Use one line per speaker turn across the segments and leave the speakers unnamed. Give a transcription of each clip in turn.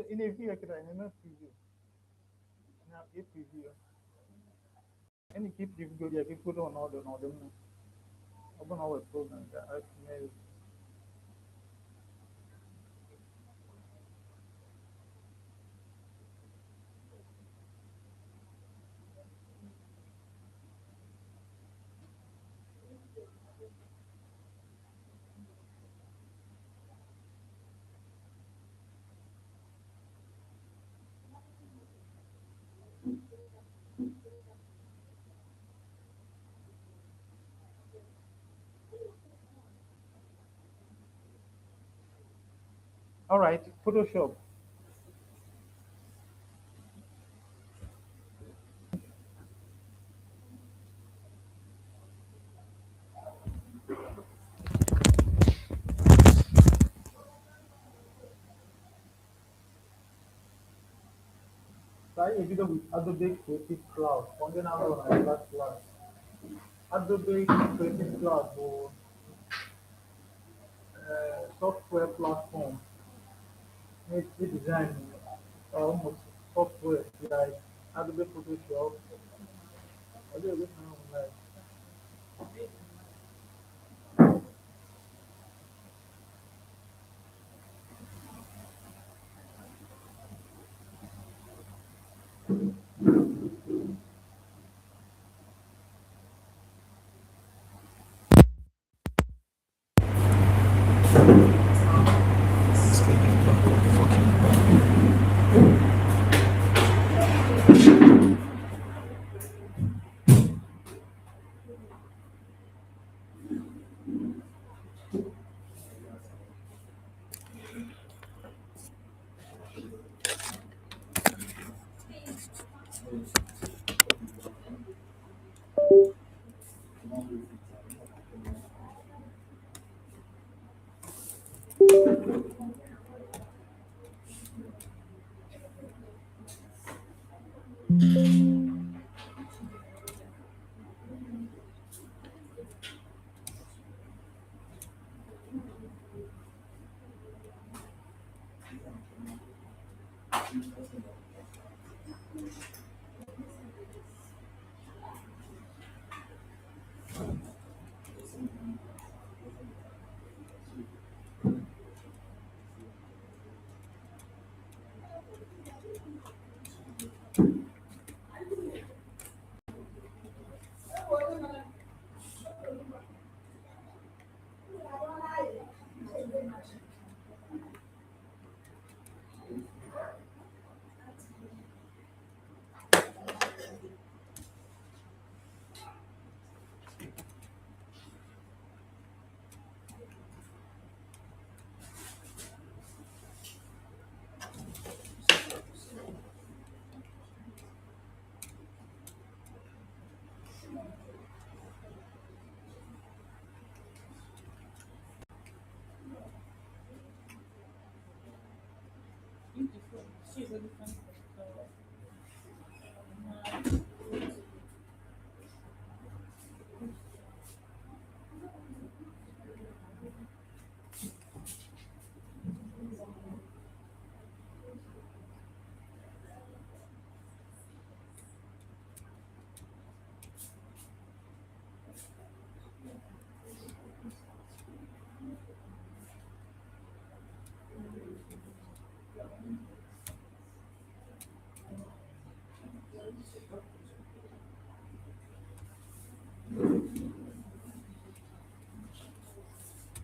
in a view, I can not preview. Now, if preview, any keep preview, yeah, people don't know, don't know them. I don't know what program that I can. All right, Photoshop. Try a video with Adobe Creative Cloud. Onde na last class. Adobe Creative Cloud, software platform. Make the design almost software like Adobe Photoshop. Adobe like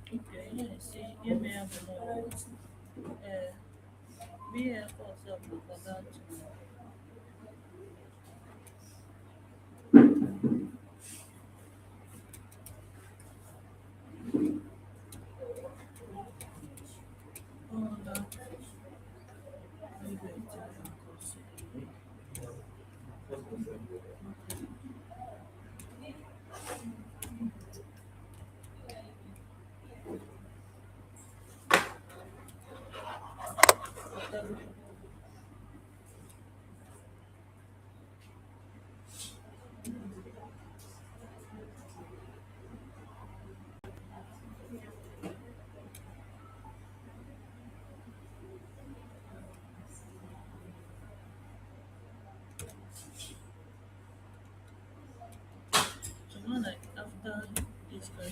Okay, sì, io mi amo via cosa ho pagato. Ora mi metto così.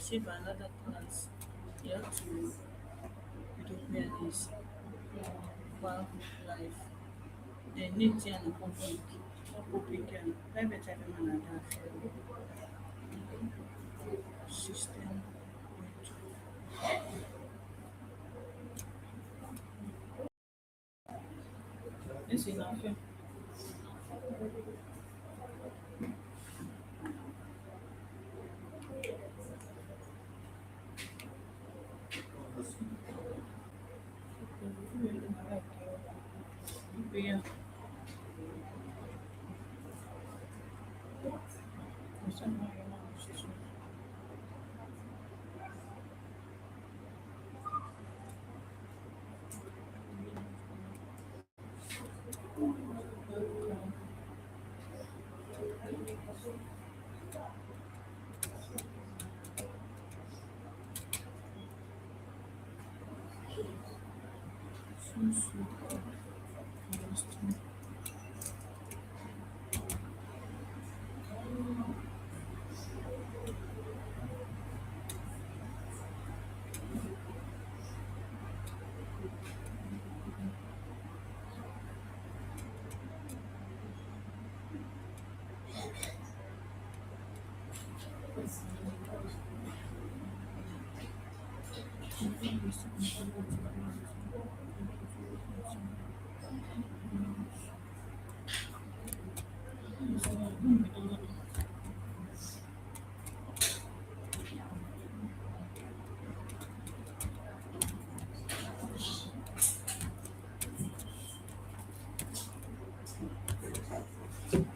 receive another class, you have to prepare this work life. Then need and public and private everyone and that system. This is enough. Yeah.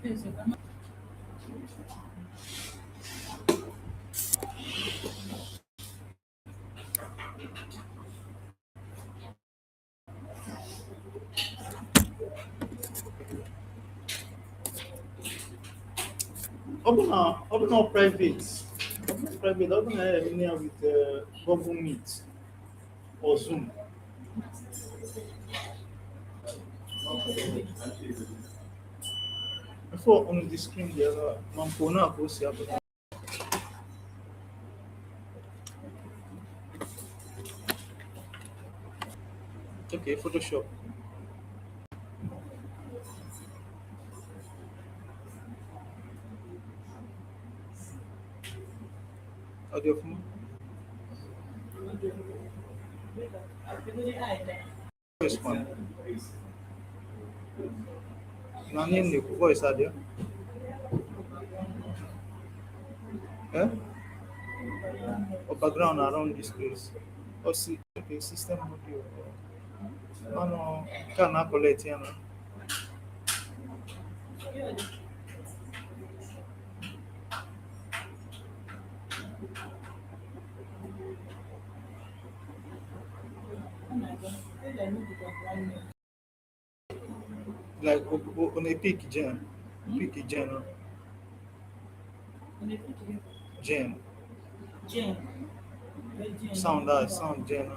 Yes, I can.
Open up private. Open up private. Open a with Google Meet or Zoom. Before on the screen, there are Mampona Akosia. Okay, Photoshop. Audio from voice one. Now name the voice audio. Eh? Or background around this place. Or see, okay, system audio. Oh no, can I collect here now? Like on a peak gen. Peak gen. Gen.
Jane.
Sound that sound gen.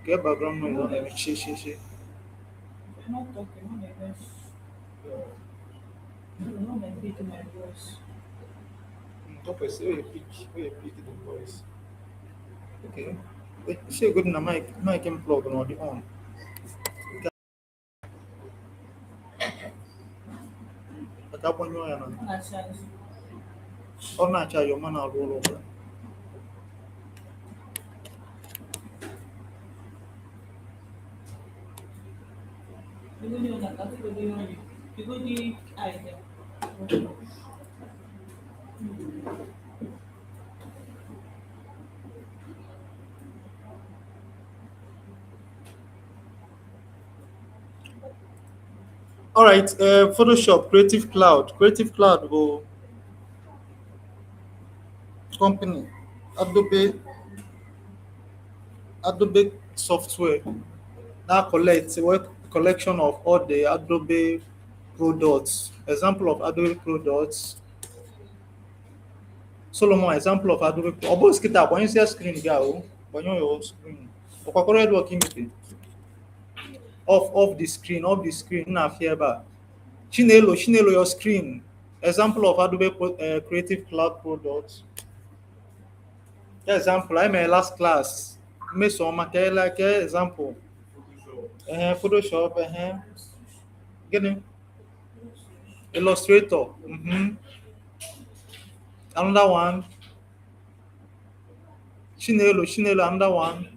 Get background noise on them. She.
You're not talking, oh my gosh. You know my big my voice.
Top say where you pick the voice. Okay. Wait, she good na mic and plug on the on. Atapon yo yana.
That's nice.
Or na cha yo man roll over.
You go do that, that's what you go do idea.
All right, Photoshop, Creative Cloud. Creative Cloud will company Adobe software now collects a collection of all the Adobe products. Example of Adobe products. Solomon, example of Adobe. Obo skita, when you see a screen, go, when your screen. Okokoro working with it. Off the screen, na fear ba. Chinelo, your screen. Example of Adobe Creative Cloud products. Example, I'm a last class. Me so like example. Photoshop, gini, Illustrator. Another one, Chinelo, another one.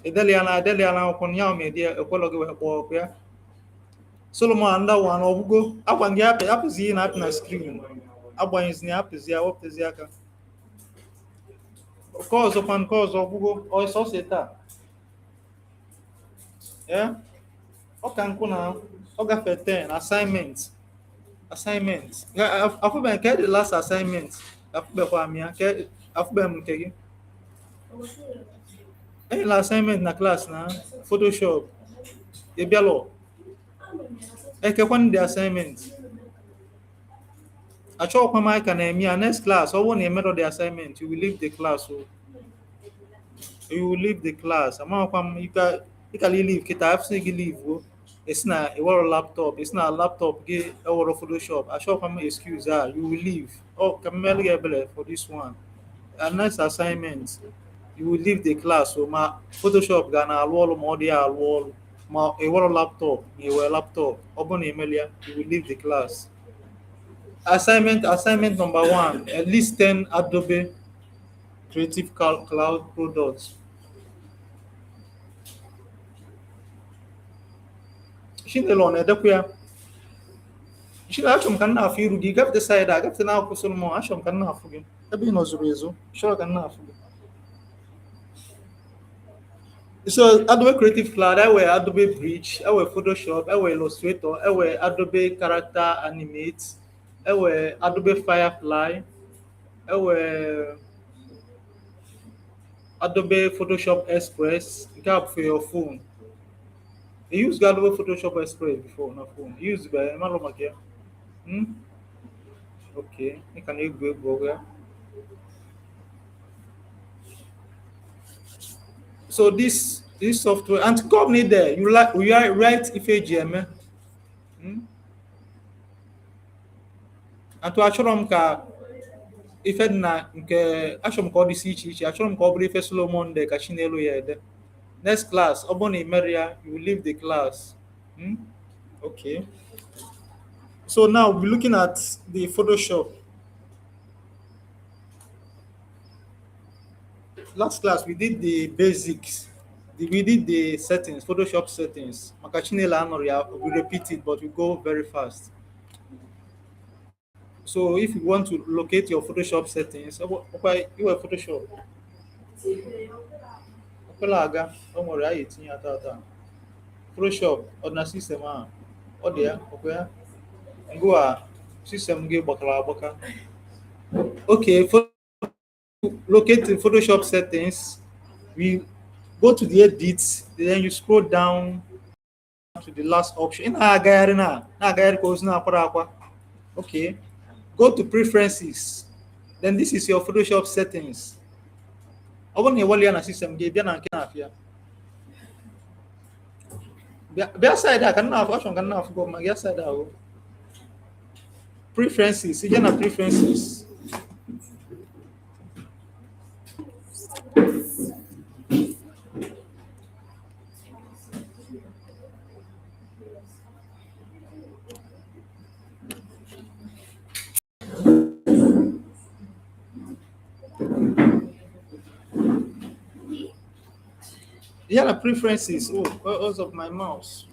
Ideliana, Konya media, ecology, ya. Solomon, another one, Obugo. Abang ya, apụzi na screen. Abanyezi apụzi ya, wepụtezi aka. Nke ọzọkwa nke ọzọ ọgwụgwọ ọsọsọ taa. Yeah. Ọ ka nkụ na ọ gafee 10 assignment afụbeghị nke the last assignment afụbekwa m ya afụbeghị m nke gị enyela assignment na class na Photoshop ịbịalọ ekekwa ndị assignment achọghịkwa m ka na-eme ya next class ọ bụrụ na emerọ the assignment you will leave the class. You will leave the class. Amaghịkwa m ịkala leave kịta afụsị gị leave o esi na ewere laptop esi na laptop gị ewere Photoshop achọghịkwa m excuse you will leave ka mmeli gị ebele for this one and next assignment you will leave the class so ma Photoshop ga na-alụ ọrụ ma ọ dị ya alụ ọrụ ma ewere laptop ma ewere laptop ọ bụrụ na emeli ya you will leave the class. Assignment number 1, at least 10 Adobe Creative Cloud products. Shinelo na-edekwa ya. Shile achọ m ka nna afụ iru gị gafete side a gafete na akwụkwọ Solomon achọ m ka nna afụ gị ebe ị nọzuru ezo chọrọ ka nna afụ gị. So Adobe Creative Cloud, Adobe Bridge, Photoshop, Illustrator, Adobe Character Animate, Adobe Firefly, Adobe Photoshop Express, gap for your phone. You use Adobe Photoshop Express before on a phone. You use by Malomakia. Okay, you can go there. So this software and company there you write IFJM and to achọrọ m ka ife na nke achọrọ m ka ọ dị iche iche achọrọ m ka ọ bụrụ ife Solomon de ka Chinelo ya ede next class ọ bụrụ na imere ya you will leave the class. Okay, so now we'll be looking at the Photoshop. Last class we did the basics. We did the settings, Photoshop settings. We repeat it, but we go very fast. So if you want to locate your Photoshop settings, you have Photoshop. Photoshop on the system. Oh there, okay. Go system give baka. Okay, locate the Photoshop settings. We go to the edit, then you scroll down to the last option. Okay, go to preferences. Then this is your Photoshop settings. System preferences, preferences. Preferences. Oh, because of my mouse.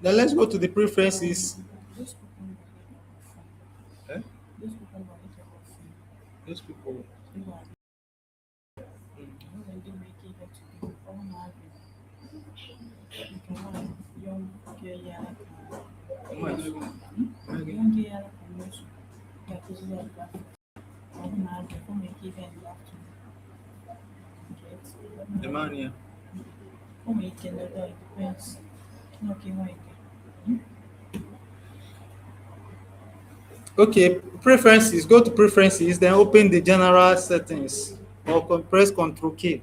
Then let's go to the preferences. Those people. The man here. Okay, preferences. Go to preferences, then open the general settings or press Ctrl K.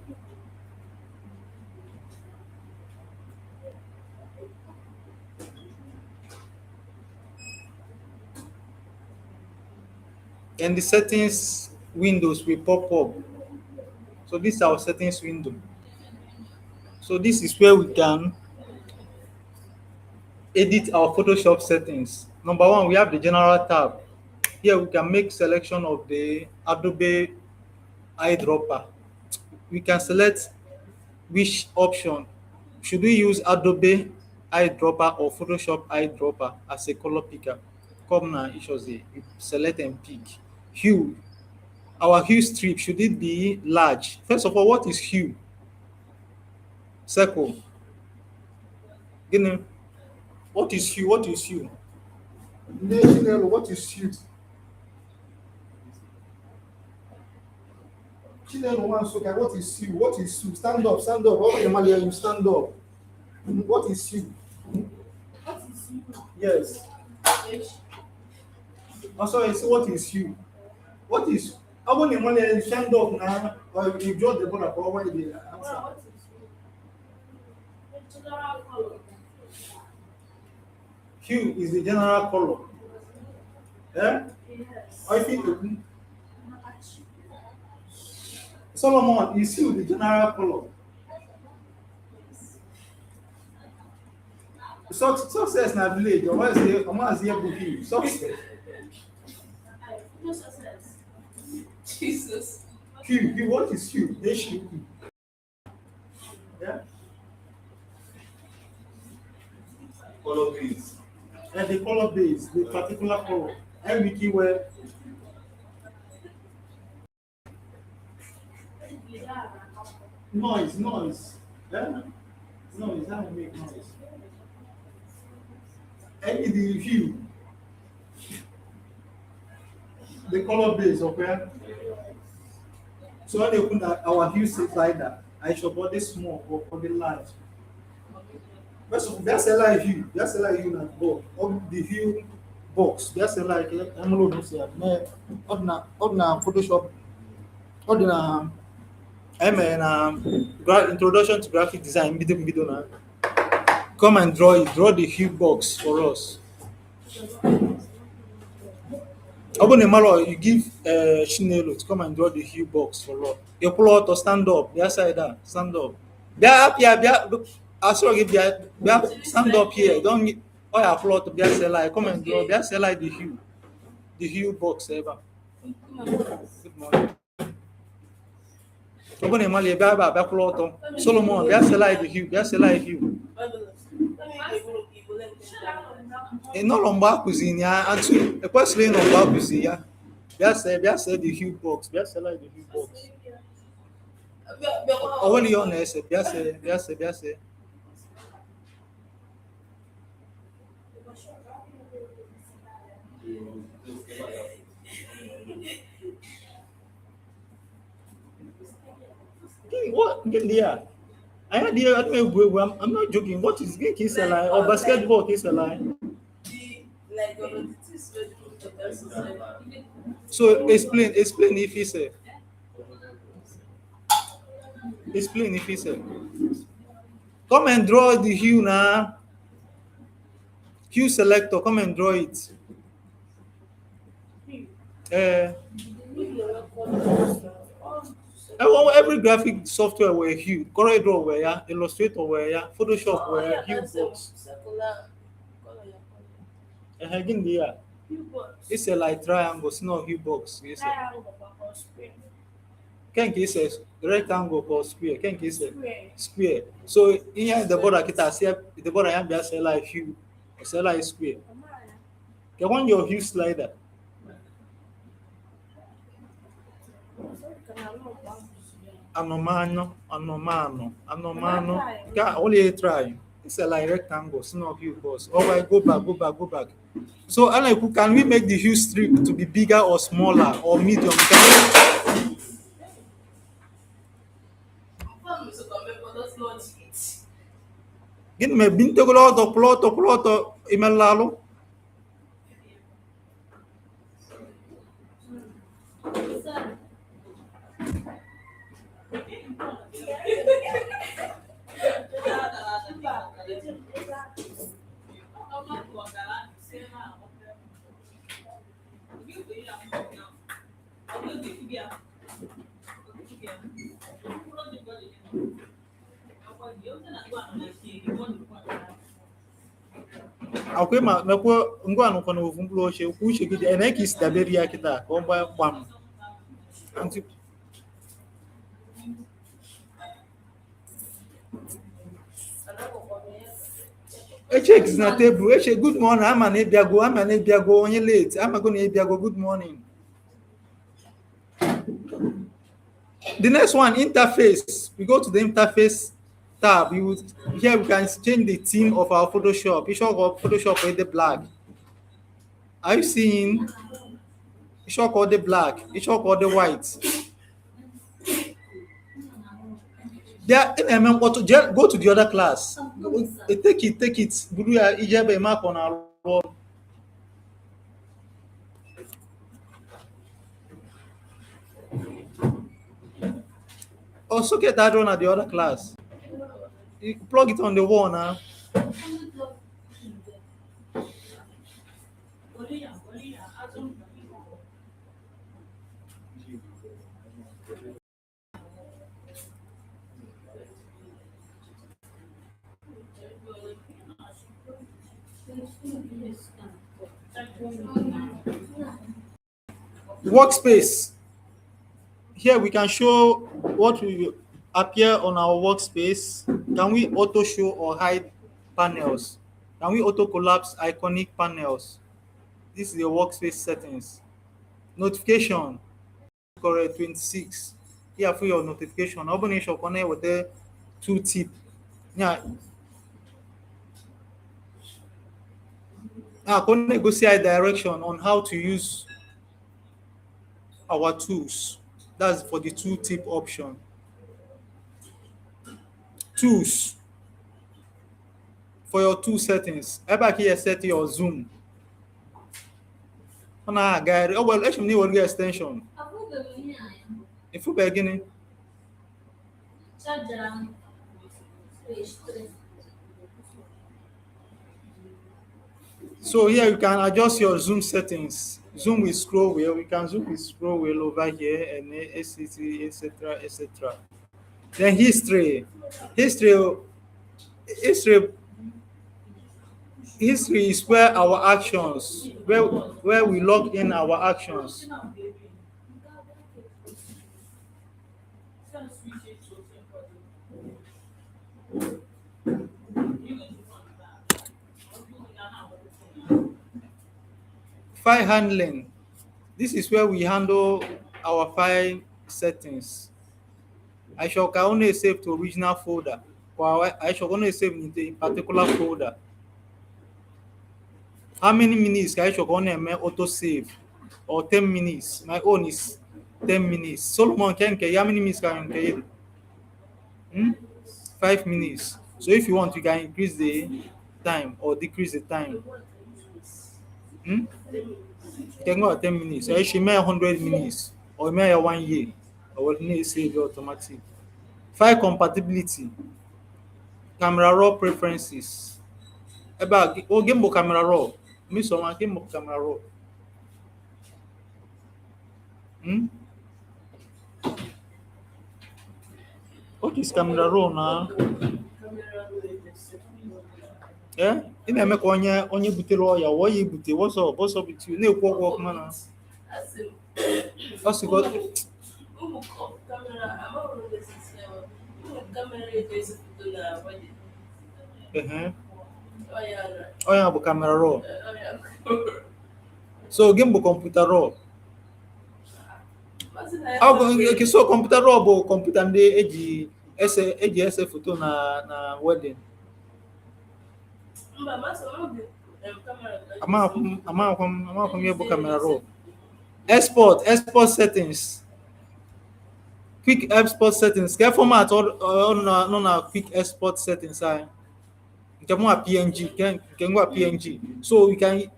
And the settings windows will pop up. So this is our settings window. So this is where we can edit our Photoshop settings. Number one, we have the general tab. Here we can make selection of the Adobe eyedropper. We can select which option. Should we use Adobe eyedropper or Photoshop eyedropper as a color picker? Come now, each of the select and pick. Hue. Our hue strip, should it be large? First of all, what is hue? Circle. Gini. What is hue? What is hue? What is hue? Chinelo wants to what is hue? What is hue? Stand up, stand up. All the Malia, you stand up. What is hue? Yes. Also, I say what is hue? What is? I want the money you stand up now, or you draw the border for when the answer. Hue is the general color. Yeah? I think Solomon is hue the general color. Success na village, or what is the book? Success.
Jesus.
Hue, what is hue? H-U-E. Yeah? Color base. And the color base, the particular color. Every keyword. Noise. Yeah? Noise, how to make noise. And the hue. The color base, okay? So when you put our hue slider, I should body small or body large. First of all, that's a live hue. That's a live hue na go. Of the hue box. That's a like I'm going to say ordinary Photoshop. Ordinary introduction to graphic design. Middle na. Come and draw it. Draw the hue box for us. Open the malo, you give Chinelo to come and draw the hue box for us. You pull out or stand up. The other side there. Stand up. They are up here. I saw you there. Stand up here. Don't need. Oh, yeah, pull out to be like. Come and draw. Be like the hue box ever. Good morning. Open the malo, be pull out. Solomon, be like the hue. Be like hue. E no lomba cuisine ya antu ekwesịrị ịnọ mgbe akụzi ya bịa see the hue box bịa see like the hue box o nwere ihe ọ na-ese bịa see what ndị a I don't egwu I'm not joking. What is game is a lie or basketball is a lie? So explain if it's a explain if it's a come and draw the hue now. Hue selector, come and draw it. Every graphic software were hue, CorelDRAW were ya, Illustrator were ya, Photoshop were ya, hue box. Again there. It's a like triangle, it's not hue box. It's a it's a rectangle or square. It's a square. So in here the border kita see the border yan be say like hue, say like square. You want your hue slider. Anomano. Only try. It's a like rectangle, it's not hue box. All right, go back. So, can we make the hue strip to be bigger or smaller or medium? Gini me binte ko to ploto imelalo. Akwe ma mekwo ngwa no kono vumbulo che ku che gidi ene ki staberi ya kita ko ba bam anti eche is na table eche good morning ama na biago onye late ama go na biago good morning. The next one, interface. We go to the interface tab. Here we can change the theme of our Photoshop. It's all Photoshop with the black. Are you seeing? It's all called the black. It's all called the white. There, go to the other class. Take it. Ijebe mark on our wall. Also get that one at the other class. You plug it on the wall now. Workspace. Here we can show what will appear on our workspace. Can we auto show or hide panels? Can we auto collapse iconic panels? This is the workspace settings. Notification. Correct 26. Here for your notification. Open it connect with the two tip. Yeah. Now connect go see a direction on how to use our tools. That's for the two tip option. Tools. For your tool settings. Back here set your zoom. Guide. Oh well, actually need one extension. If you beginning. So here you can adjust your zoom settings. Zoom with scroll wheel. We can zoom with scroll wheel over here and etc. etc. etc. Then history is where our actions, where we log in our actions. File handling. This is where we handle our file settings. I shall only save to original folder, or I shall only save in a particular folder. How many minutes can I shall only auto save? Or 10 minutes. My own is 10 minutes. Solomon can how many minutes can you 5 minutes. So if you want, you can increase the time or decrease the time. You can go at 10 minutes. So she may 100 minutes or may 1 year. Or will need save automatic. File compatibility. Camera raw preferences. About game camera raw. Miss someone game camera raw. What is camera raw now? Yeah? Ị na-eme ka onye butere ọya wọ ya ebute what's up with you na-ekwu ọgwụ ọkụma na ọsịgo ọya bụ kamera raw. So gị bụ kọmputa raw. So kọmputa raw bụ kọmputa ndị eji ese foto na wedding. I'm here book camera roll. Export settings. Quick export settings. Get format on quick export settings. Can go PNG. So we can.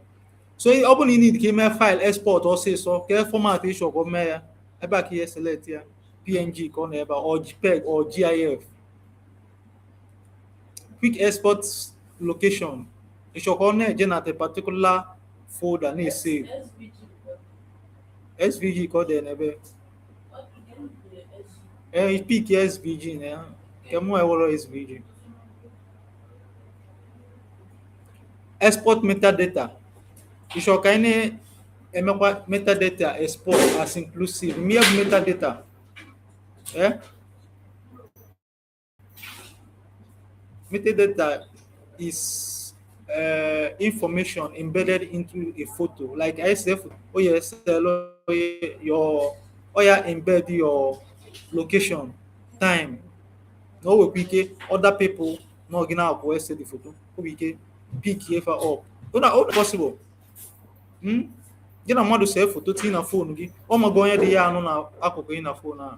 So you open need the file export or say so. Get format issue go me. Back here select here PNG or JPEG or GIF. Quick export location. It should connect at a particular folder need save. SVG code never. pick SVG, né? É mo é SVG. Export metadata. Ishokaine emekwa metadata export as inclusive. Me have metadata. Eh? Metadata is information embedded into a photo. Like I say, oh yes, oh yeah, your oh yeah, embed your location, time. No we pick other people no gina up where say the photo. We pick here for up. All possible. Hmm? Gị na mmadụ see foto tinye na fon gị ọ mago onye dị ya anụ na akụkụ gị na fon ahụ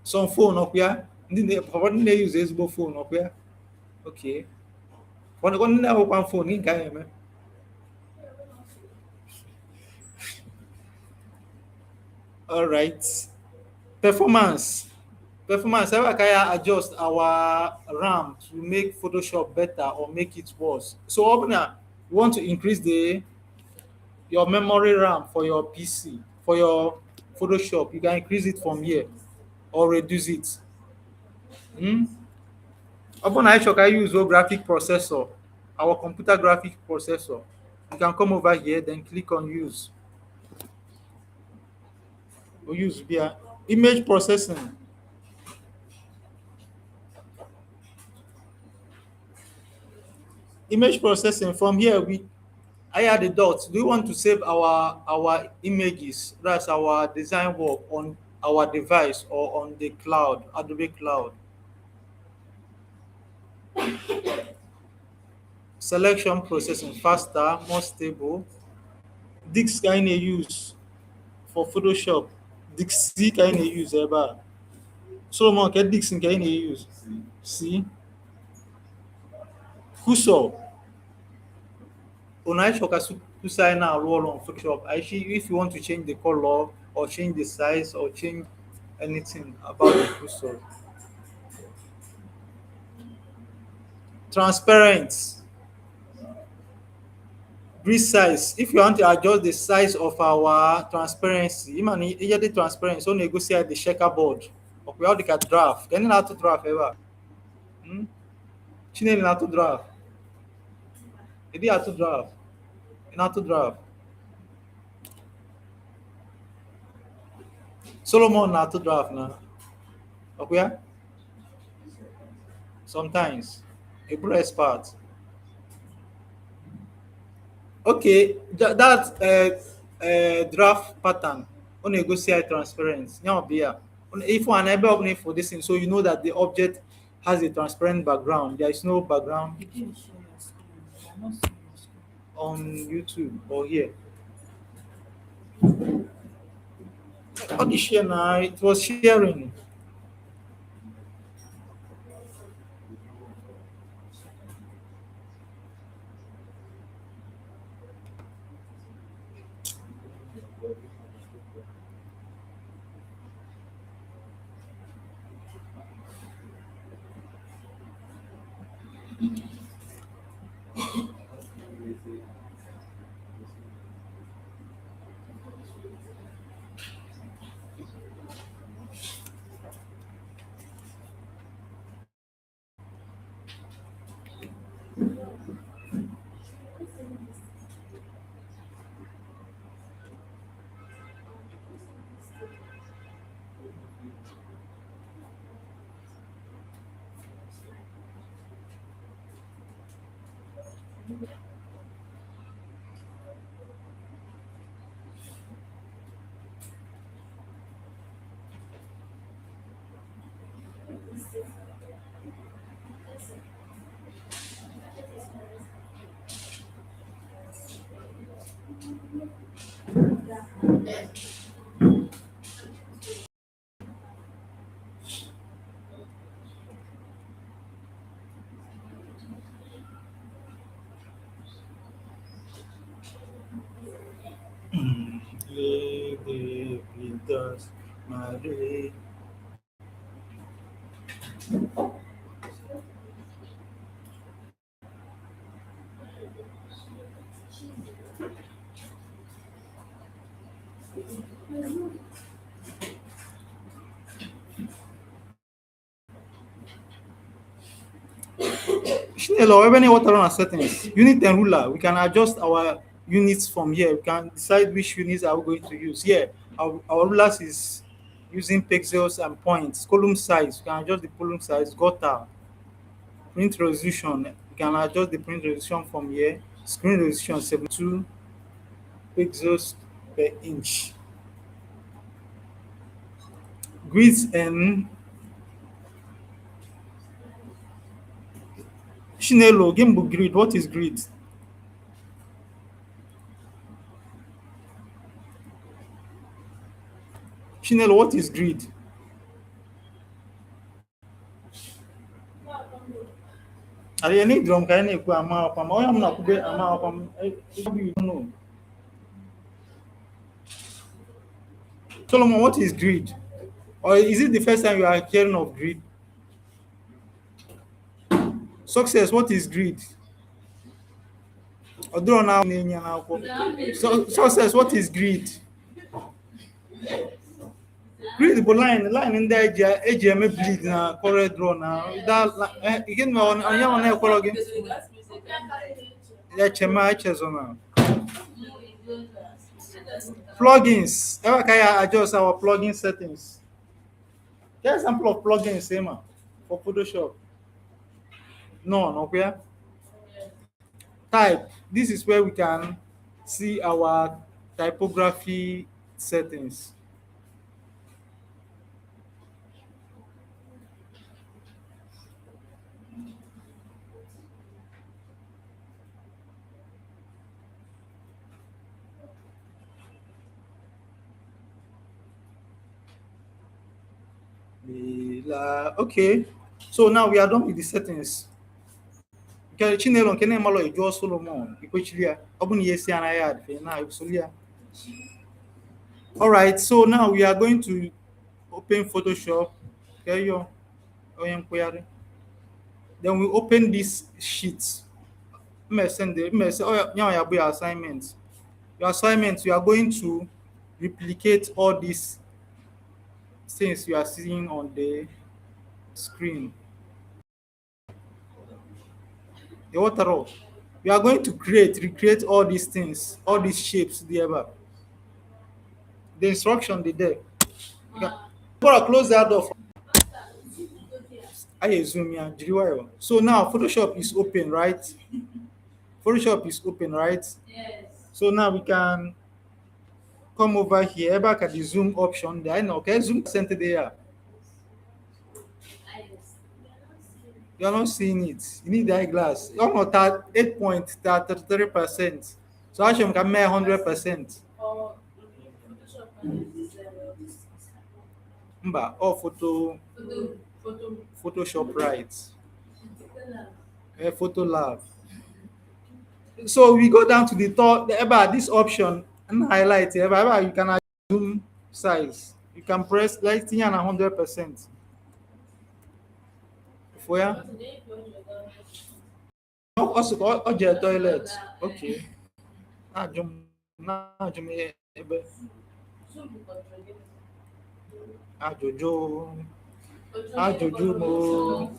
some fon ọkwa ya ụfọdụ na-eyuzu ezigbo fon ọkwa ya okay ụfọdụ ndị na-ahụkwa fon gị nke a eme alright performance ebe ka ya adjust our ram to make photoshop better or make it worse so ọ bụ na you want to increase your memory ram for your pc for your photoshop you can increase it from here or reduce it. Hmm? Upon I shock, I use our graphic processor, our computer graphic processor. You can come over here, then click on use. Or use via image processing. Image processing. From here, I add the dots. Do you want to save our images? That's our design work on our device or on the cloud, Adobe Cloud. Selection processing faster, more stable. This kind of use for Photoshop. Dixie kind of use ever. Solomon ke Dixon ka ị na-use see Kuso una ịchọ ka Kusa anyị na-arụ ọrụ on Photoshop actually if you want to change the color or change the size or change anything about the Kuso transparent grid size if you want to adjust the size of our transparency ịma na ihe dị transparency ọ na-egosi ya the checkerboard ọkwa ọ dịka draft ka ndị na-atụ draft ebe a Chineke na-atụ draft ịdị atụ draft ị na-atụ draft Solomon na-atụ draft na ọkwa ya sometimes a bro expert okay that draft pattern ọ na-egosi ya transparency ya ọ bụ ya if one ebe ọ bụla for this thing so you know that the object has a transparent background there is no background
You didn't show your screen. I'm not seeing your screen.
on YouTube or here on the share now it was sharing Levitas Mare. Chinelo, even water on settings. Unit and ruler. We can adjust our units from here. We can decide which units are we going to use. Here, our rulers is using pixels and points. Column size. We can adjust the column size. Gutter. Print resolution. We can adjust the print resolution from here. Screen resolution 72 pixels per inch. Grids and Chinelo, game book grid. What is grid? Chinelo, what is grid? Are you any drum can you ama opam? Oh, I'm not good ama opam. You don't know. Solomon, what is grid? Or is it the first time you are hearing of grid? Success, what is grid? Although now, so, success, what is grid? Grid, but line in there, AGM bleed na correct draw now. That again, on your one, again. Yeah, Chema, Chesona. Plugins. Ever can I adjust our plugin settings? Get example of plugins, same for Photoshop. No, where? Type. This is where we can see our typography settings. Okay, so now we are done with the settings. Okay, Chinelo, can I malo ijo Solomon? Ikochilia, obun yesi anayad fe na ikusulia. All right, so now we are going to open Photoshop. Okay, yo, then we open this sheet. Oh, yeah, your assignment. Your assignment, you are going to replicate all these things you are seeing on the screen. The water off. We are going to recreate all these things, all these shapes there. The instruction there. Before I close that door. I zoom here. So now Photoshop is open, right? Photoshop is open, right?
Yes.
So now we can come over here, back at the zoom option. There, no, okay, zoom center there. You're not seeing it. You need the eyeglass. Almost 8.33%. So actually, we can make 100%. Oh, Photoshop, right? Photo Lab. So we go down to the top. This option and highlight. You can zoom size. You can press like 100%. Where? Also, your toilet. Okay. Jojo mo.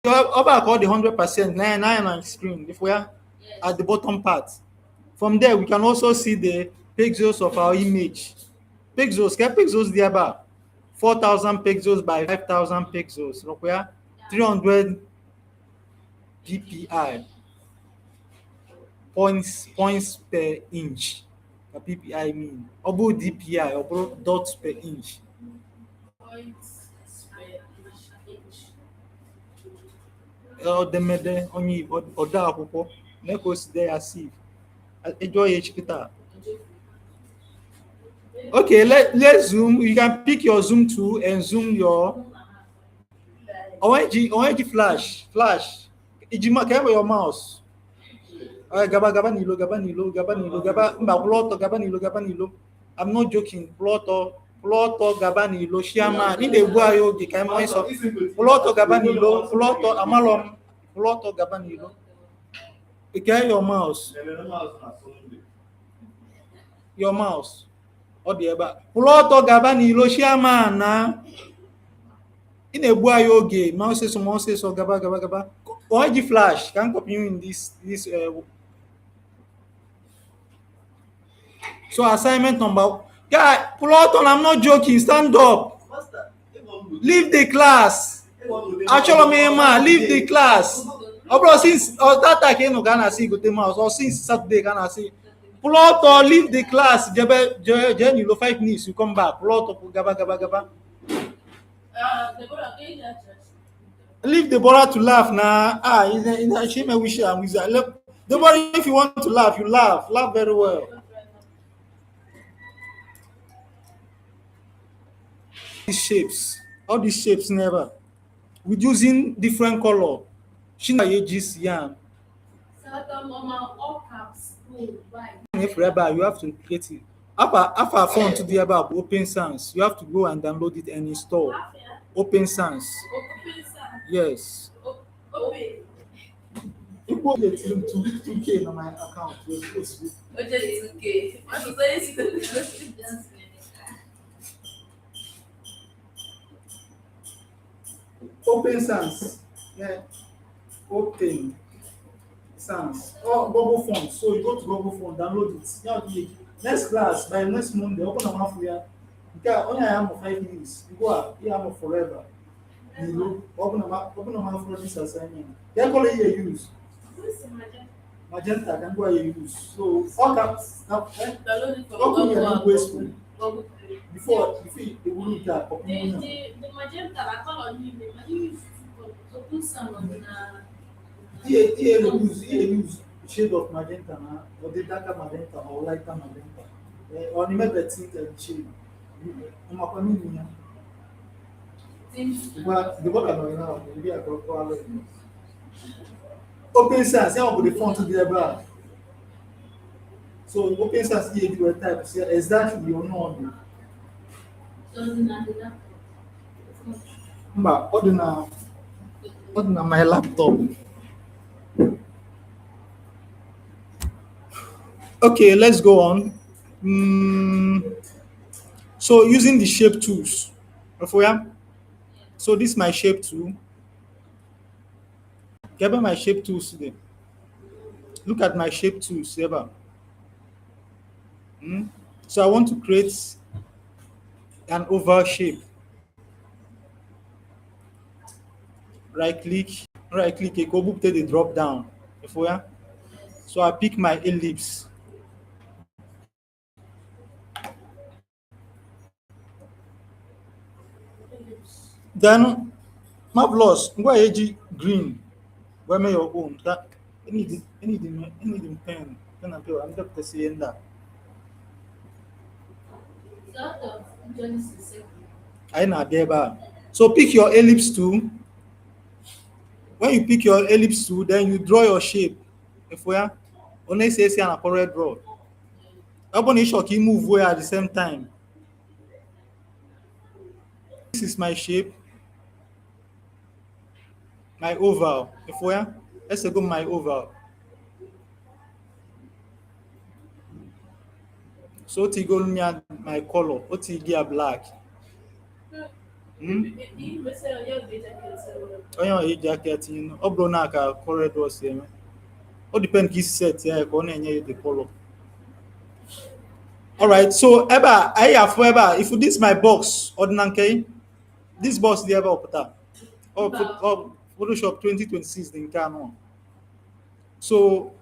Over call the 100%, 99 on screen. If we are at the bottom part, from there we can also see the pixels of our image. Pixels, get pixels there about 4,000 pixels by 5,000 pixels. Look where 300 ppi points per inch. A ppi mean about dpi or dots per inch. Odemede onye ode akwụkwọ na-ekoside ya save enjoy HPTA. Okay, let's zoom. You can pick your zoom tool and zoom your ONG flash. Ijima can your mouse. Gaba nilo. I'm not joking. Ploto gabanilo shiama ni de gwa yo gi kai mo so ploto gabanilo ploto amalom ploto gabanilo. Okay, your mouse or the eba ploto gabanilo shiama na In a boy oge, mouse so gaba gaba gaba. OG flash can copy you in this so assignment number guy pull out on I'm not joking, stand up. Leave the class. Actually, man, leave the class. Oh, bro, since that time came to Ghana, see, go to mouse, or since Saturday, Ghana, see, pull out or leave the class. Then you 5 minutes, you come back. Pull out or gaba gaba gaba. Leave the brother to laugh now. In a shame, I wish I'm with that. Deborah, if you want to laugh, you laugh. Laugh very well. All these shapes never. We're using different color. Shina ages young. If ever you have to create it. After phone to the about Open Sans, you have to go and download it and install. Open Sans. Yes. You go get to 2K on my account. Open Sans. Yeah. Open Sans. Oh, Google Phone. So you go to Google Phone, download it. Yeah, next class, by next Monday, open a month for you. Because only I am for 5 minutes. You go out, you am forever. You know, open a month for this assignment. They're calling you use. Magenta can go you use. So all caps now. Open your language school. Before it will look at
The magenta I call on him. I use to put some on
use shade of magenta now, or the darker magenta or lighter magenta. Or the maybe tint and shade. But the what I know now, maybe I go Open Sans, yeah, with the font to the bar. So Open Sans, you do a type, say exactly you know. But ordinary my laptop. Okay, let's go on. So using the shape tools. So this is my shape tool. Get my shape tools today. Look at my shape tools, Eba. So I want to create an oval shape. Right click, go book to the drop down. So I pick my ellipse. Then marvelous, go ahead green. Where may your own that anything pen and paper. I'm just saying that. I know there. So pick your ellipse tool. When you pick your ellipse tool, then you draw your shape. If we are only say an correct draw. Open a shock, you move where at the same time. This is my shape. My oval. If we are, let's go my oval. So to go my color, what you get black. Oh yeah, jacket in Obronaka corridor same. All depend key set yeah, the color. Alright, so Eba, I have forever if this my box, ordinary this box the ever put Photoshop 2026 in Canon. So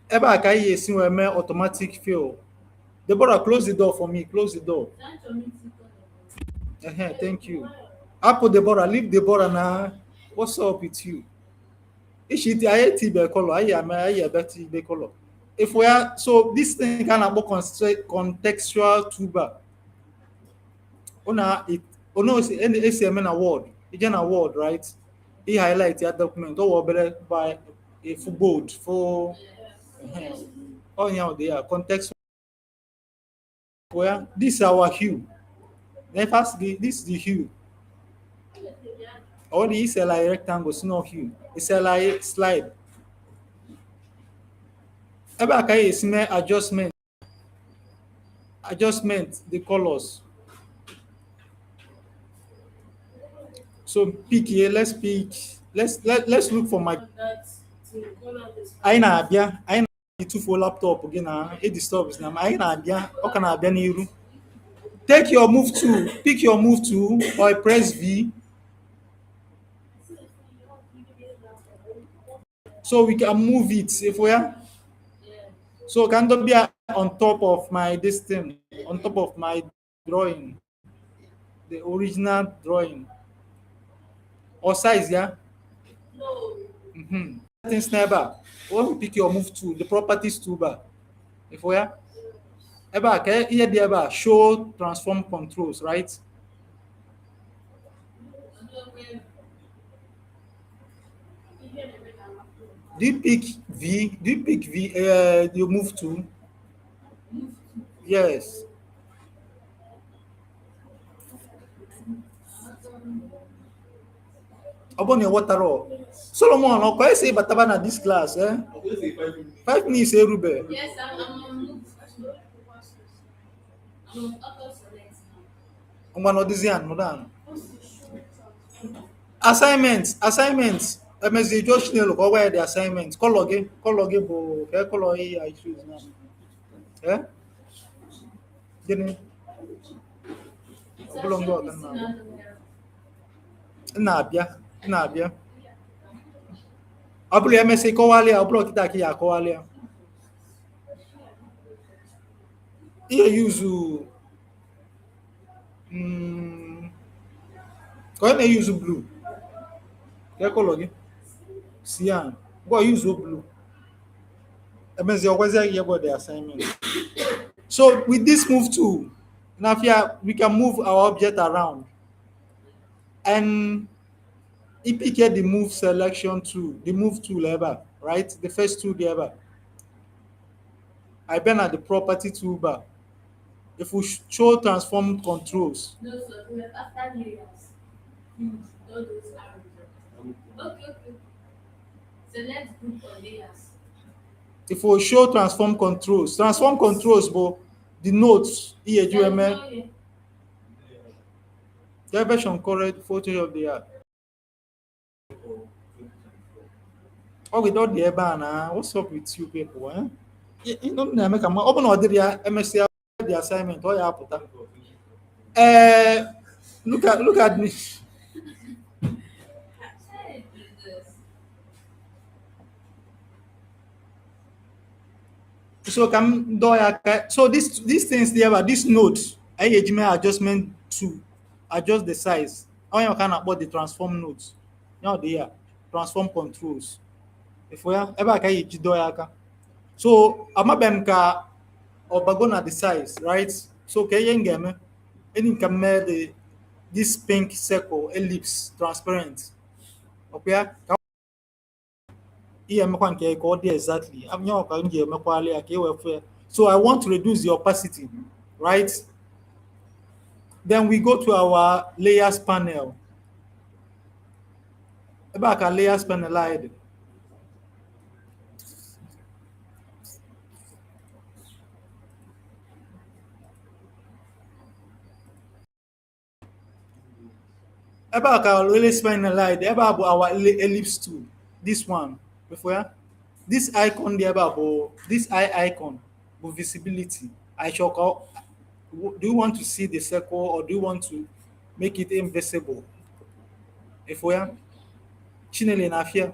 Eba can you see where my automatic fill. Deborah, close the door for me, close the door. Thank you. Apple Deborah, leave Deborah now. What's up with you? Is it I color? I am a color. If we are so this thing can have contextual tuber. It's an ACMN award. It's an award, right? He highlight your document or better by a full board for oh yeah, they are context where this is our hue. Then first this is the hue. All the SLI rectangles, no hue. SLI slide. Eba is adjustment the colors. So pick here. Let's pick. Let's look for my.
On that thing, one of this.
Anyị na-abịa. Anyị na-etufuo laptop gị na it disturbs na anyị na-abịa. Ọ ka na-abịa n'iru. Take your move to. Pick your move to or press V. So we can move it if we are.
Yeah.
So can that be on top of my this thing, on top of my drawing, the original drawing, or size, yeah.
No.
Mm-hmm. Things never. When we pick your move to the properties toolbar, if we are. Eba, okay, here the eba show transform controls, right? Do you pick V? Do you pick V? You move to? Yes. Upon your water all. Solomon, okay, say bataba na this class, eh? 5 minutes, eh, Ruben?
Yes, I'm on move. I'm on auto select now.
I'm gonna this year, madam. Assignments. MSD Josh Neil, go where the assignments. Call again, bo. Okay, call here. I choose now. Eh? Gini. Belum gua kan now. Na-abịa. Ọ bụrụ ya emesịa kọwalịa, ọ bụrụ kịta ka ya akọwalịa. Ihe yuzu ka ọ na-eyuzu blue. Ka kọlọ gị. Cyan. Go use blue. Emesịa ọgwazie gị about the assignment. So with this move tool, now we can move our object around. And if you get the move selection tool, the move tool ever, right? The first tool ever. I been at the property toolbar. If we show transform controls,
No, so we have after layers. All those arrows. Okay. Select group or layers.
if we show transform controls, but the nodes, EAGML, the version correct photo of the app. Oh, without the eba, what's up with you people? Eh? You don't make a open order MSC the assignment. Oh, yeah, put that. Look at me.
Hey, Jesus.
So these things there, but this node, IHM adjustment to adjust the size. How you can about the transform nodes? Now they are transform controls. If we are ever can you so amabemka or bagona the size, right? So can game any can make this pink circle ellipse transparent. Okay. Exactly. So I want to reduce the opacity, right? Then we go to our layers panel. About our layers panel slide. About our layers panel slide. About our ellipse tool. This one. Before this icon there about this eye icon with visibility. I shall call. Do you want to see the circle or do you want to make it invisible? If we are Chinele na here.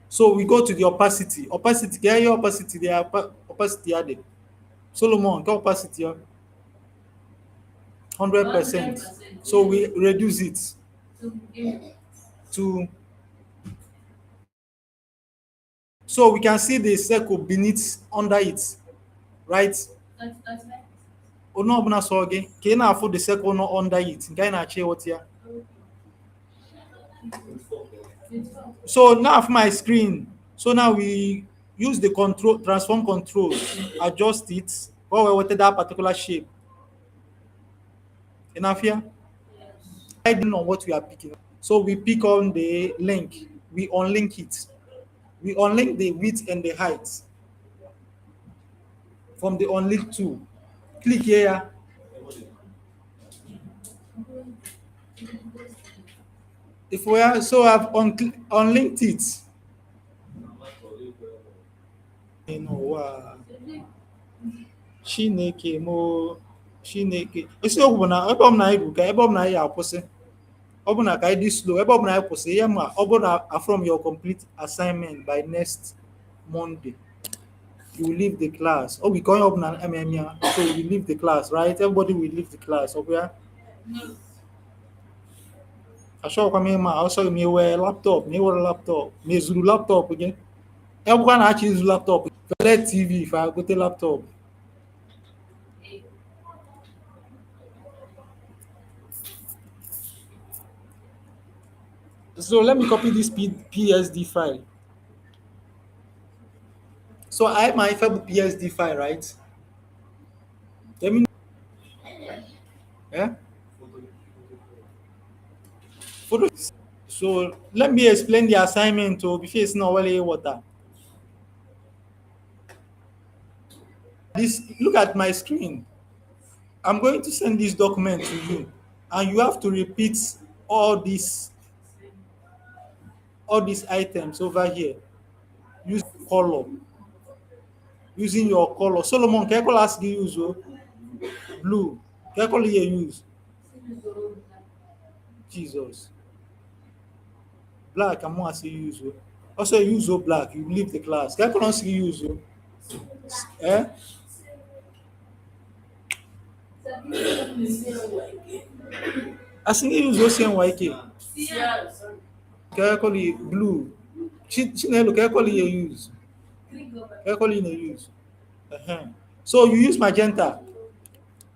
So we go to the opacity. Opacity, get your opacity there. Opacity added. Solomon, get opacity 100%. So we reduce it to. So we can see the circle beneath under it, right?
That's like
Oh no, I'm not so again. Can I afford the circle not under it? Can I check what here? So now for my screen. So now we use the control transform control, adjust it, or we wanted that particular shape. Enough here? I don't know what we are picking. So we pick on the link, we unlink it. We unlink the width and the height from the unlink tool. Click here. If we are, so I've unlinked it. You know, Chineke mo Chineke. Isi okwu bụ na ebe ọ bụla anyị bụ ka ebe ọ bụla anyị akwụsị. Ọ bụ na ka anyị dị slow. Ebe ọ bụla anyị kwụsị ya ma ọ bụ na from your complete assignment by next Monday. You will leave the class. Oh, we going up now, so we leave the class, right? Everybody will leave the class. Okay. I show come ma also me wear laptop, me wear laptop, me zulu laptop again. Everyone actually use laptop. Let TV if I go to laptop. So let me copy this PSD file. So I have my PSD file, right? Let me. Yeah. So let me explain the assignment to before it's not really water. This look at my screen. I'm going to send this document to you, and you have to repeat all these items over here. Use color. Using your color. Solomon, can I call ask you use blue? Can I call you use? Jesus. Black, I'm going to use. Also use black. You leave the class. Can I call ask you use? Eh? I think you use OCNYK. Can I call you blue? Chinelo, can I call you use? Can I call you use? So you use magenta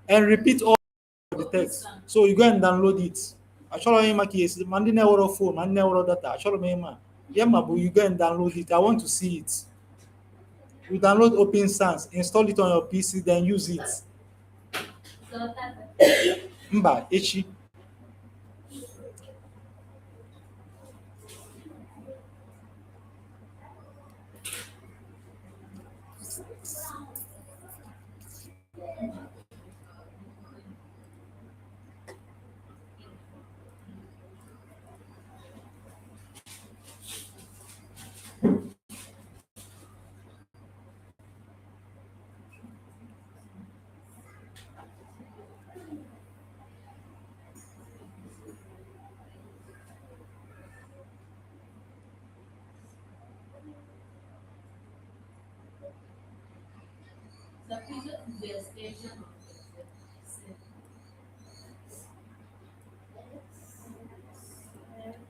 and repeat all the text. So you go and download it. I show you my case. Man didn't have phone. Man didn't have data. I show you my yeah, but you go and download it. I want to see it. You download Open Sans, install it on your PC, then use it. Mba, echi.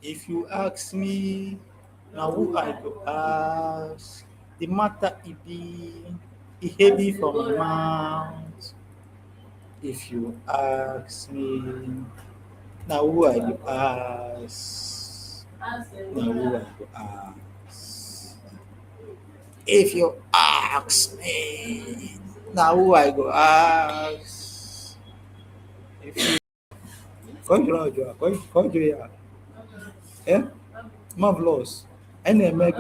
If you ask me, now who I go ask, the matter it be heavy from mount. If you ask me, now who I go ask, now who I go ask. If you ask me, now who I go ask. If you conjure ya. Eh? Marvelous. I name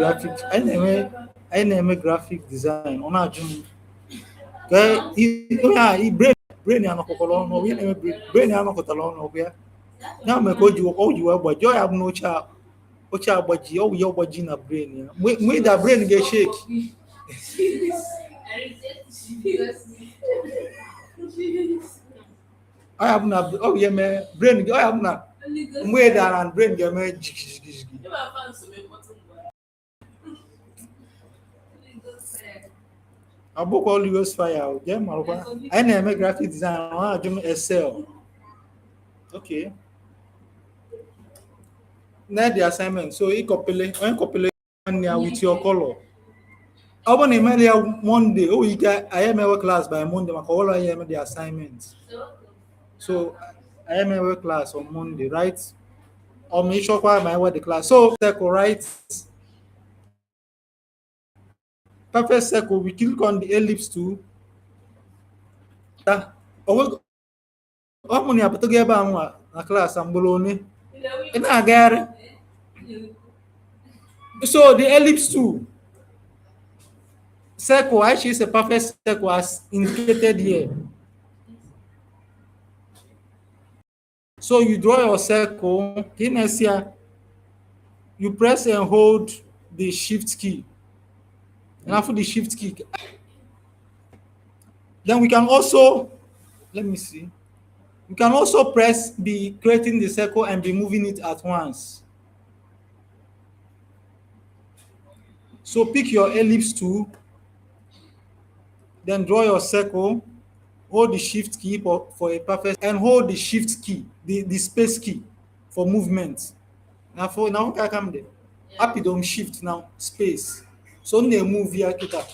graphic design. On a jum. He brain ya no kokolo no we name brain ya no kotalo no bia. Now me ko you but joy have no cha ocha agbaji o your agbaji na brain ya. We that brain get shake. I have na oh yeah me brain I have na mwe that and brain get me jiggy. I book all US fire. Yeah, Malva. I name graphic design. I do Excel. Okay. Now the assignment. So you copy with your color. I want to email Monday. Oh, you got I am our class by Monday. I call I am the assignment. So I am our class on Monday, right? Or make sure I am the class. So circle, right? Perfect circle. We click on the ellipse too. Oh, many up together na class and bologna. So the ellipse too. Circle actually is a perfect circle as indicated here. So you draw your circle. Here, you press and hold the shift key. And after the shift key, then we can also, let me see, we can also be creating the circle and be moving it at once. So pick your ellipse tool, then draw your circle, hold the shift key for a perfect, and hold the shift key, the space key for movement. Now I come there. Happy don't shift now, space. So they move here, kita.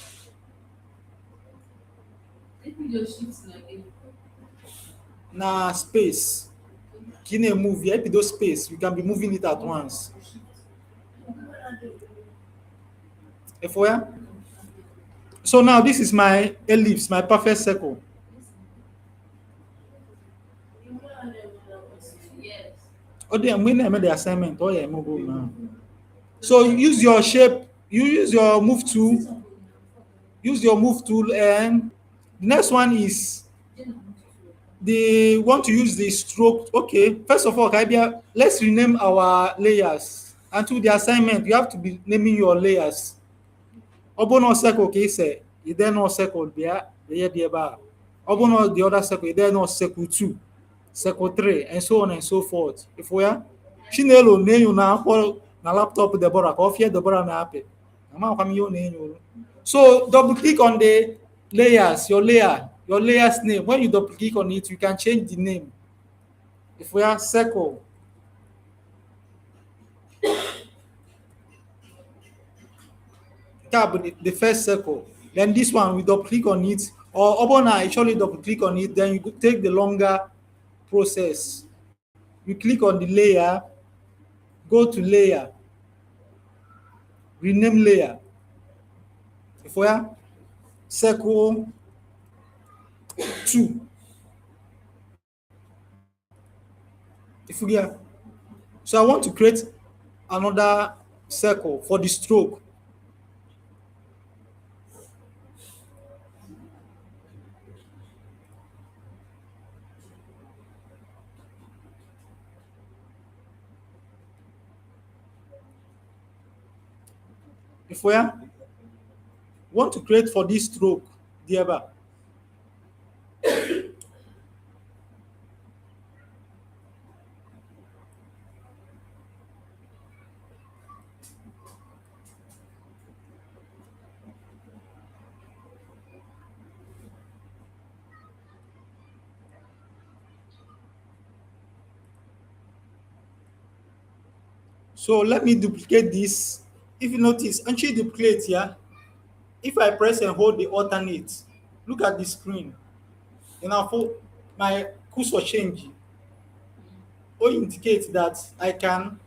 If you just shift like a
Na space. Kine move here, if those space, you can be moving it at once. If we are. So now this is my ellipse, my perfect circle.
yes.
Oh, then when I made the assignment, oh yeah, move on now. So use your shape, you use your move tool, and the next one is the want to use the stroke. Okay, first of all, Kaibia, let's rename our layers. And to the assignment, you have to be naming your layers. Obono circle, okay, say, you then know circle there, the bar. Obono the other circle, you then know circle 2, circle 3, and so on and so forth. If we are, Chinelo, name you now, na laptop the bora, off here the bora na happy. So double click on the layers, your layer's name. When you double click on it, you can change the name. If we are circle, tab the first circle, then this one we double click on it, or Obona actually double click on it, then you could take the longer process. You click on the layer, go to layer, rename layer. If we are circle 2. If we are, so I want to create another circle for the stroke. If we are, want to create for this stroke, thereby. So let me duplicate this. If you notice, actually duplicate here. If I press and hold the alternate, look at the screen. And now for my cursor change, or indicate that I can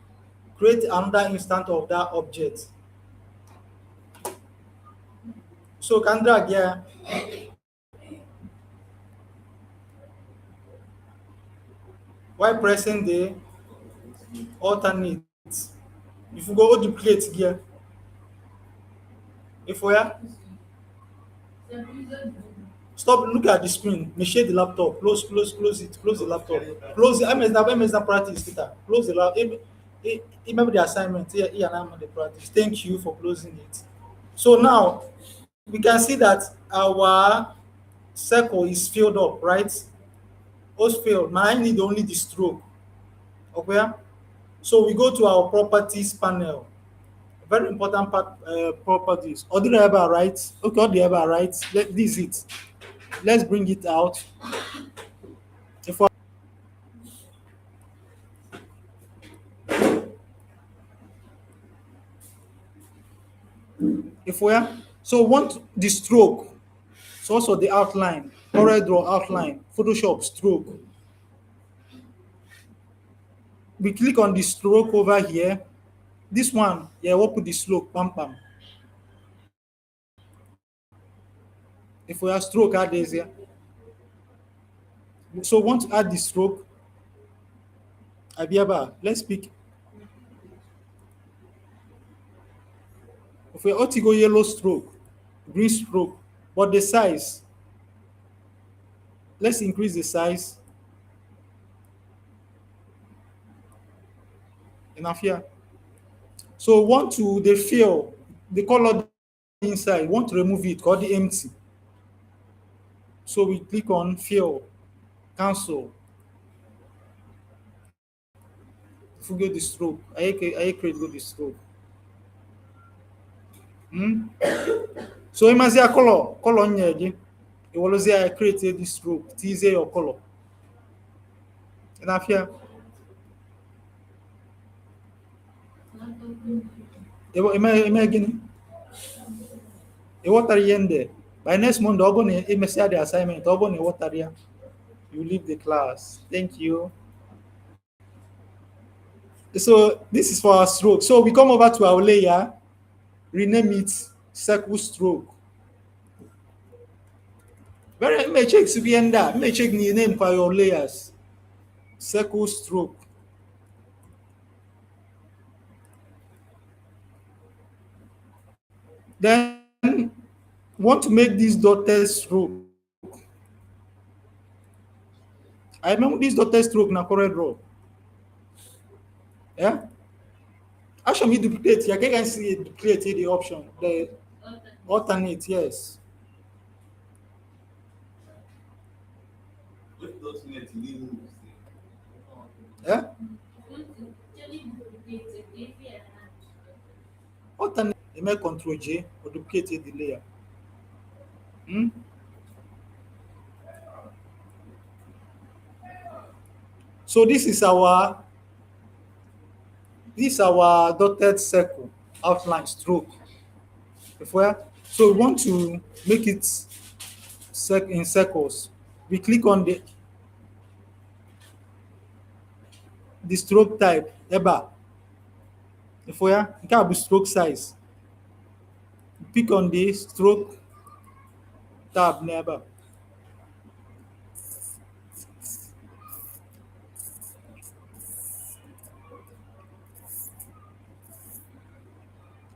create another instance of that object. So can drag here. While pressing the alternate, if you go duplicate here, if we are stop, look at the screen, me share the laptop, close it, close the laptop, close it. MS na practice, Peter. Close the laptop. Remember the assignment. Here now the practice. Thank you for closing it. So now we can see that our circle is filled up, right? Was filled. Now I need only the stroke. Okay. So we go to our properties panel. Very important part, properties. Order right? Okay, order right? This is it. Let's bring it out. If we, so want the stroke, so also the outline, CorelDRAW outline, Photoshop stroke. We click on the stroke over here. This one, yeah, we'll put the slope, pam pam. If we have stroke, add this here. So want to add the stroke. Abiaba, let's pick. If we ought to go yellow stroke, green stroke, but the size, let's increase the size. Enough here. So want to the fill the color inside, want to remove it, call the empty. So we click on fill, cancel, forget the stroke. I create go the stroke. Hmm? So imagine color nyeji. It will say I created this stroke. Tease your color. And I feel imagine what are you in there? By next month, I'll go the assignment. I'll go what are you? You leave the class. Thank you. So this is for our stroke. So we come over to our layer, rename it circle stroke. Very may check to be under. May check the name for your layers. Circle stroke. Then want to make this dotted stroke. I remember this dotted stroke na correct draw. Yeah. How shall we duplicate? You can see it duplicate the option. The alternate, yes. Yeah. Alternate. You make Control J or duplicate the layer. Hmm? So this is our dotted circle outline stroke. So we want to make it in circles. We click on the stroke type, eba. Nke a bụ stroke size. Pick on the stroke tab n'ebe a.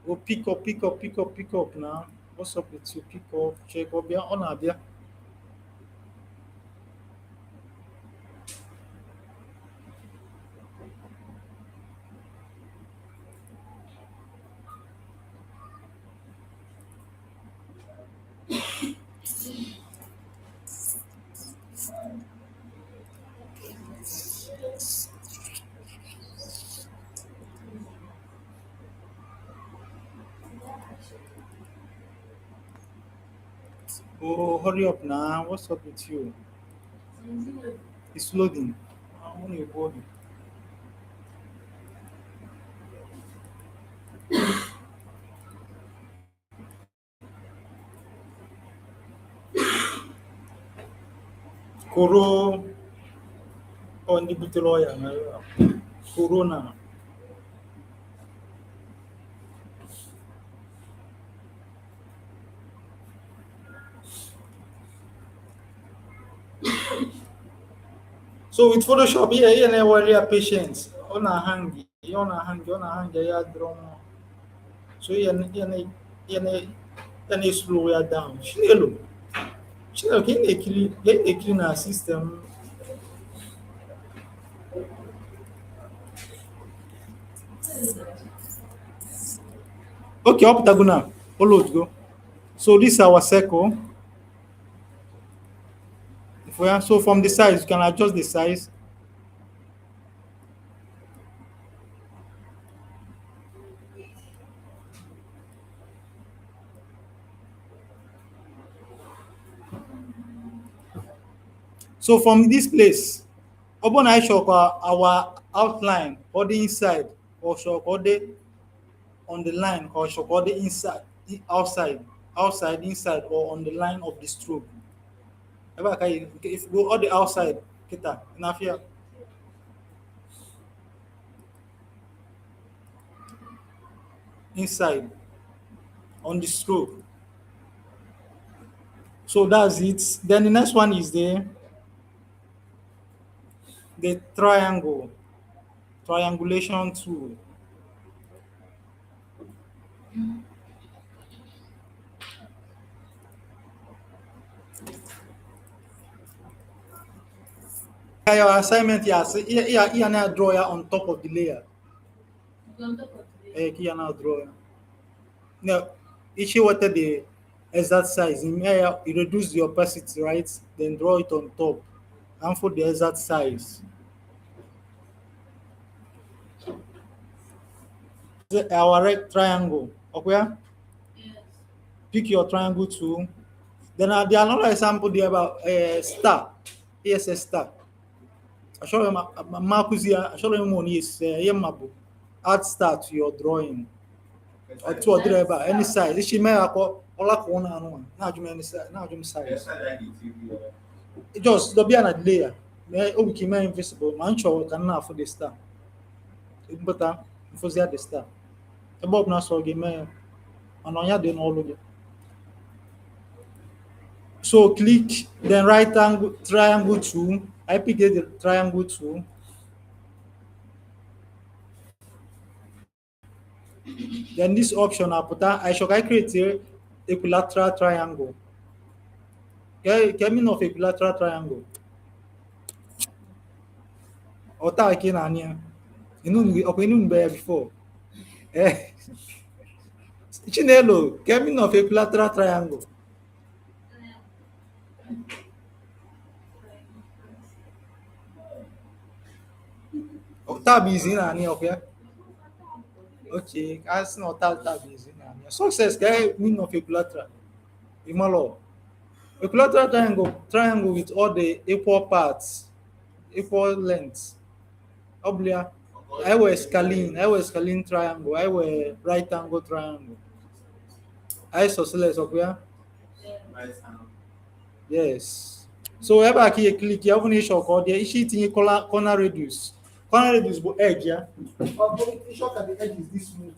Go pick up now. What's up with you? Pick up, check ọbịa, ọ na-abịa. Oh, hurry up now. What's up with you? It's loading. When you go. Koro ndị butere ọya na corona. So with Photoshop, here na-ewere ya patience. Ọ na-ahang ya drum. So ya na-slow ya down. Chinelo ka ị na-ekiri na system. Okay, up now. Follow go. So this is our circle. So from the size, you can adjust the size. So from this place, open I show our outline or the inside, or show the on the line, or show the inside, outside, inside, or on the line of the stroke. If you go all the outside, kita enough here. Inside on the stroke. So that's it. Then the next one is the triangulation tool. Your assignment, yes, here now draw on top of the layer.
On top of the
Kia now draw. Now, if you wanted the exact size, you reduce the opacity, right? Then draw it on top and for the exact size. Our triangle. Okay,
Yes.
pick your triangle tool. Then there are another example there about star. Here's a star. I show you Marcus here. I show you money is Yemabu. Add star to your drawing. Or two or three about any size. If she may have all like one and one. Now you any size. Now you size. It just the be an layer. Oh, we can invisible. Man, show can now for the star. But for the star. The Bob now so game. And on your then all of it. So click then right angle triangle tool. I pick the triangle tool. Then this option I should create a equilateral triangle. Mean of equilateral triangle. Ota again ania. You know before. Chinelo, mean of equilateral triangle. Tab is in ania okay. Okay, as not tab is in ania. Success mean of equilateral. Imalo. Equilateral triangle with all the equal parts, equal lengths. Oblia. I was scalene triangle. I was right angle triangle. I isosceles okay. Yes. So ever here click you have show called there. Ishi tinye corner radius. Corner radius go edge, yeah. But the shock at the edge is this smooth.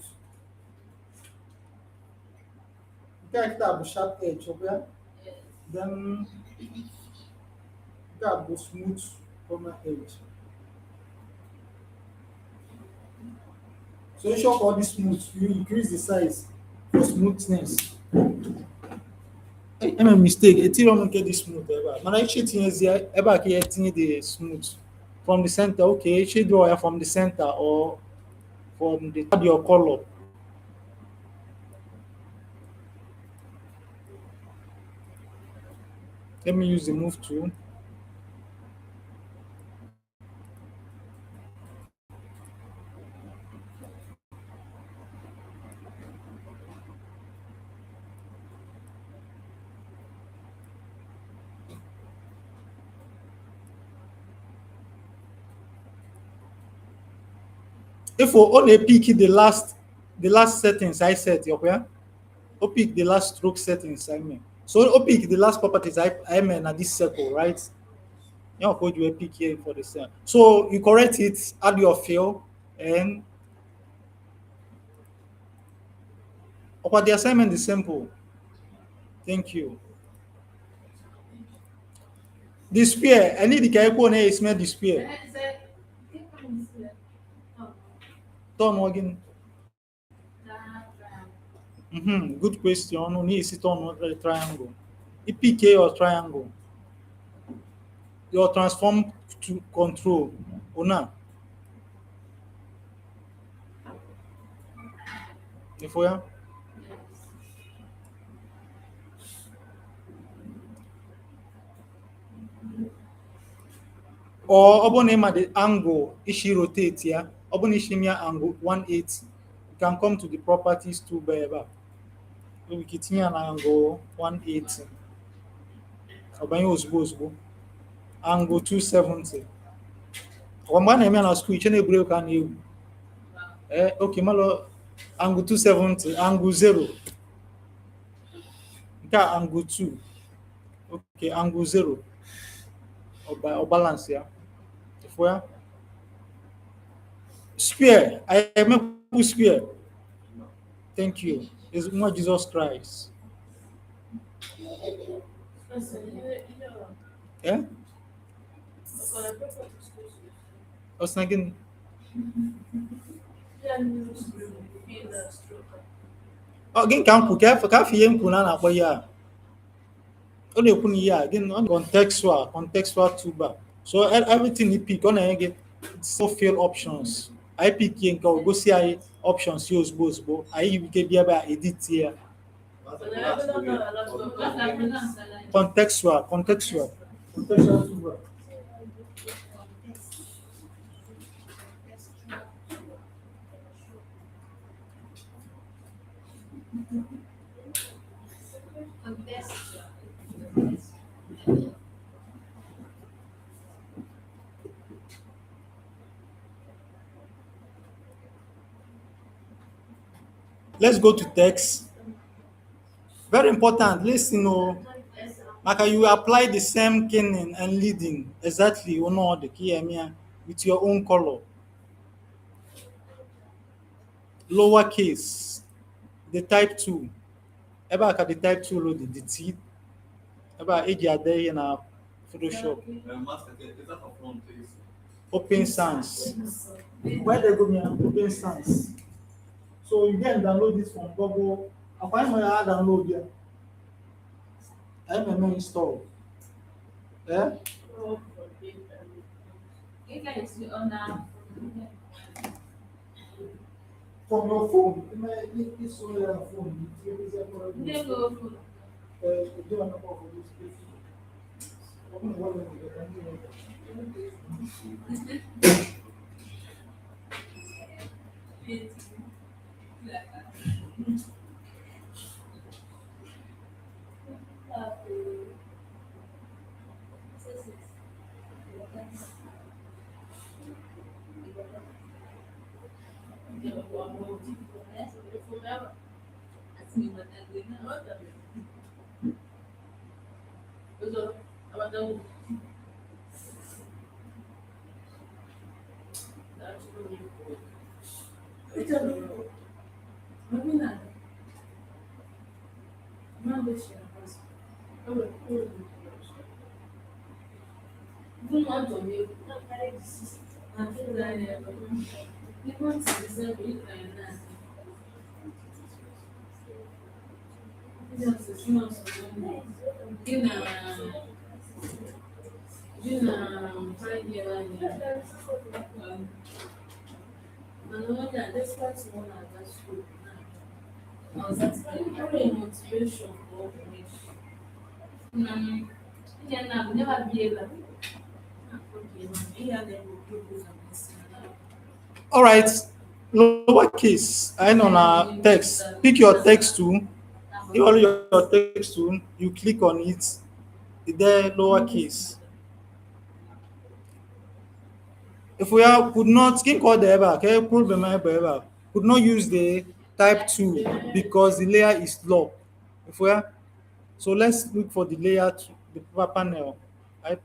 You can have a sharp edge, okay? Then you can have a smooth corner edge. So you shock all this smooth, you increase the size for smoothness. I made a mistake. It's not get this smooth ever. Man, I should think ever get the smooth from the center. Okay, you should draw from the center or from the your color. Let me use the move tool. If we only pick the last settings I set, okay? O pick the last stroke settings I mean. So O pick the last properties I mean at this circle, right? You know, you pick here for the same. So you correct it, add your fill, and the assignment is simple. Thank you. The spear, I need the character is made the spear. Turn again. Good question. Only is it on a triangle. EPK or triangle. Your transform to control. Ona. If we are. Or open name at the angle ishi rotate here. Open ishimia angle 180. You can come to the properties to Beba. So we get an angle 180. Obanyo osbo. Angle 270. One name na school chene break can you. Okay, malo angle 270, angle 0. Angle 2. Okay, angle 0. Or balance here. Where spear, I am a spear. Thank you. It's more Jesus Christ. Yeah. I was thinking. Again, can't put careful young punana for ya. Only pun ya again on contextual tuber. So everything you pick on again, so fill options. I pick and go see I options use both, but I we can be able to edit here. Contextual tool.
Contextual.
Let's go to text. Very important. Listen, oh, Maka, you apply the same kenning and leading exactly or not the key with your own color. Lowercase, the type 2. Eba ka the type 2 load the T. Eba eji ade na Photoshop. Open Sans. Where they go me Open Sans. So you can download this from Google. I find my download here. I may not install. Eh?
You guys see on our
From your phone. It's on your phone.
never phone. Never be able.
All right. Lowercase. I know na text. Pick your text tool. If only your text tool, you click on it. There lowercase. If we are could not skin code the ever, okay, problem ever could not use the type 2 because the layer is locked. If we are so let's look for the layer to the proper panel. I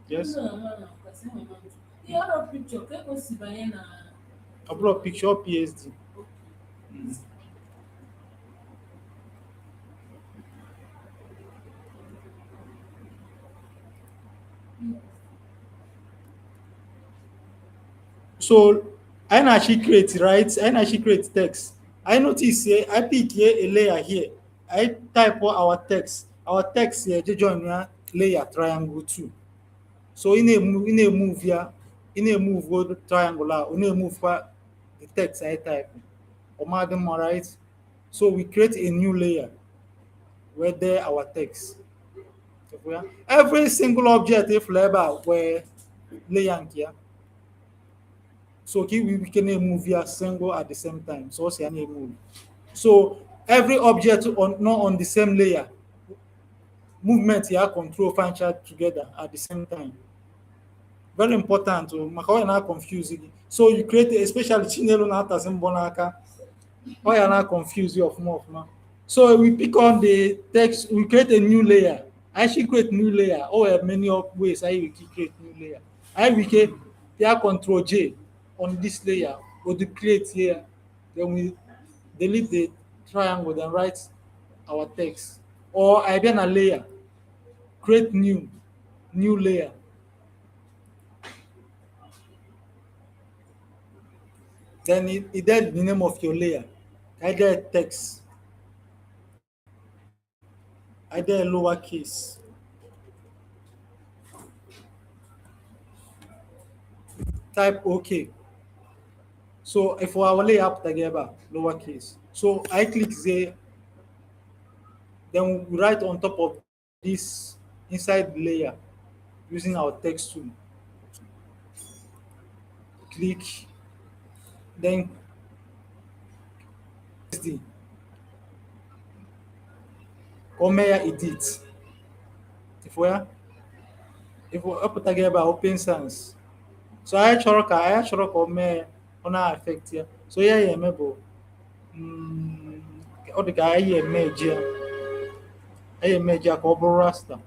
yes. Upload picture PSD. So I actually create right. I actually create text. I notice here I pick here a layer here. I type what our text. Our text here they join here layer triangle 2. So in a move here, in a move go triangular, in a move for the text I type. Or madam, right? So we create a new layer where there our text. Every single object if label where layer here. So we can move here single at the same time. So what's move? So every object on not on the same layer. Movement here control function together at the same time. Very important to Makawa not confusing. So you create especially Chinelo Nata Bonaka. Why are not confused you of more of man? So we pick on the text, we create a new layer. I should create new layer. Oh, many of ways I will create new layer. I will create Control J on this layer or the create here. Then we delete the triangle then write our text. Or I then a layer. Create new layer. Then it then the name of your layer. Either text, either lowercase. type OK. So if we lay up together, lowercase. So I click there, then we write on top of this inside the layer using our text tool. Click, then SD, come here, edit. If we up together, open sans. So I chọrọ ka o mee ọ na-affect ya. So ya ya eme bụ ọ dị ka anyị emeji ya ka ọ bụrụ rasta.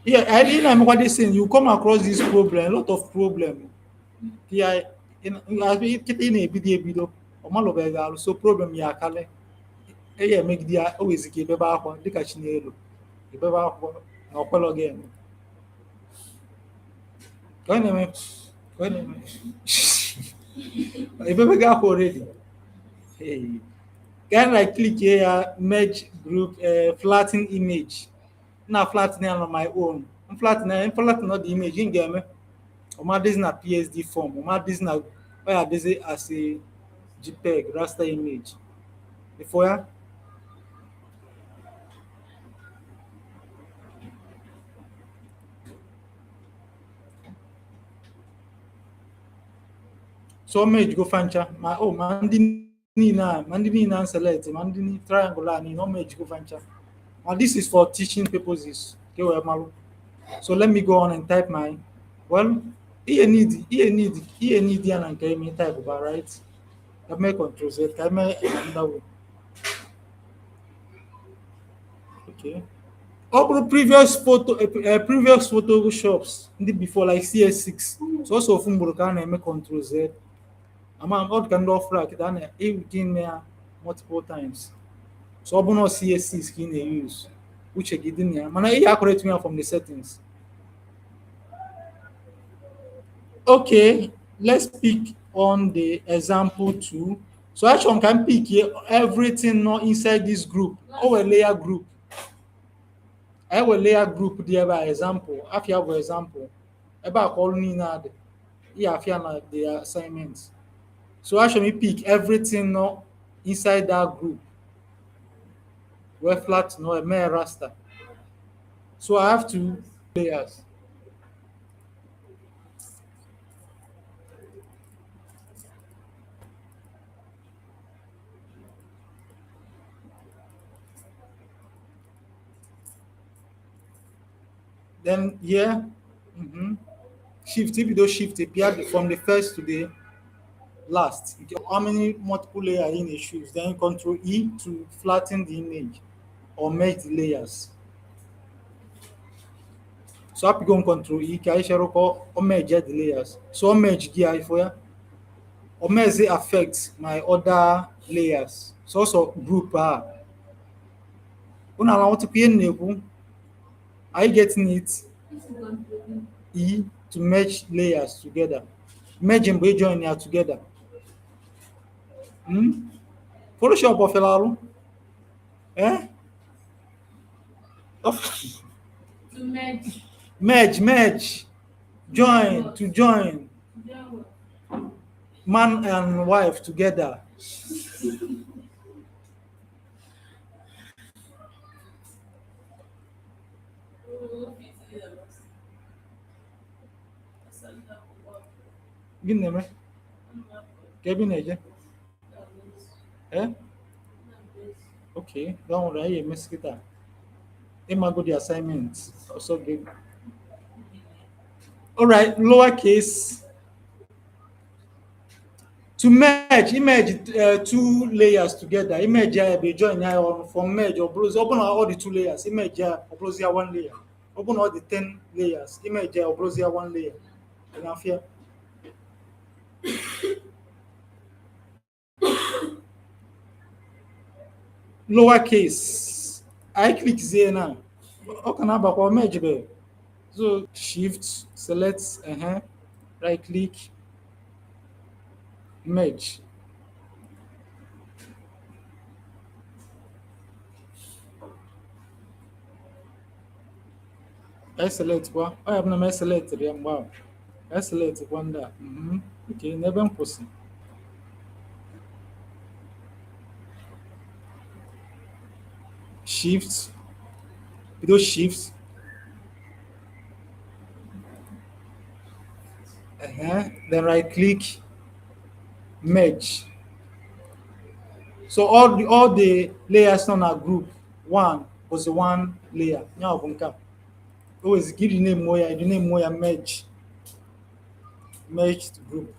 Yeah, I didn't know this thing. You come across this problem, a lot of problem. Yeah, kita na-ebido ebido ọmalụbeghị alụ, so problem ya akale. Ya emegide ya o wezi ka ebebe akwa dịka Chinelo. Ebebe akwa na ọkwelọ gị eme. Ka ọ na-eme ebebe gị akwa already. Hey. Can I click here, merge group, flatten image? Now flatten it on my own. I'm flatten the image in game. Or this na PSD form. Or this na where this as a JPEG raster image. Before ya. So image go fancha. My mandini select mandini triangular ni no image go fancha. And this is for teaching purposes. Okay, well, Malu. So let me go on and type my, well, here need and can me type about right. I make control Z, I make another way. Okay. All previous photoshops before like CS6. So also from Burkan I make control Z. I'm out can do frac then everything there multiple times. So I'm not CS6 can they use. Which I didn't here. Man, I accurate me from the settings. Okay, let's pick on the example 2. So actually, can pick here everything not inside this group. Our layer group. I will layer group there by example. If you have an example, about calling now, yeah, if you have the assignments. So actually, pick everything not inside that group. Where flat no a mere raster. So I have two layers. Then here, shift, if you do shift, appear from the first to the last. How many multiple layers in a shoes? Then Control E to flatten the image or merge the layers. So I go on Control E, can I share or merge the layers? So merge gear for you. Or merge affect my other layers. So also group when I want to pay enable, are you getting it? E to merge layers together. Merge and join here together. Photoshop of Elaro? Eh?
To merge.
Merge. Join, to join. Man and wife together. Gini me? Kevin aja. Okay, don't worry, miss kita. Go the assignment. Also good. All right, lowercase. To merge, image two layers together. Image be join here from merge or browse. Open all the two layers. Image or browse one layer. Open all the 10 layers. Image or browse one layer. And here. Lowercase. I click there now. Okay, now back merge there. So shift, select, right click, merge. I select one. I have no select them. Wow. I select one that. Okay, never possible. Shifts. Those shifts. Then right click, merge. So all the layers on our group one was the one layer. Now bunka. Always give the name moya merged group.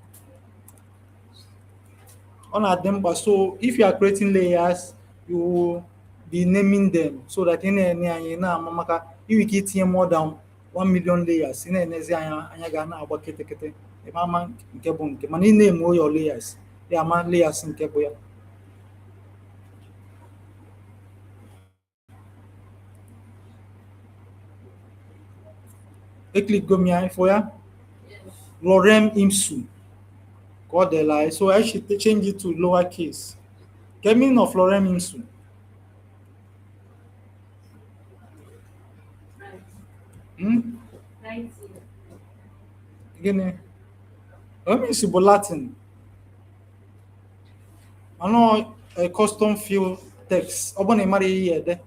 On our them, but so if you are creating layers, you will be naming them so that in any mamaka if you get more than 1 million layers in any anya gana about kete. The mama nke bunke. Man in name your layers. They are man layers in keboya. E click go me for ya.
Yes.
Lorem Imsu. God the lie. So I should change it to lowercase. Get meaning of Lorem Imsu.
Right.
Hmm?
Right.
Gini. Lorem Imsu but Latin. I know a custom field text. Open a mari here there.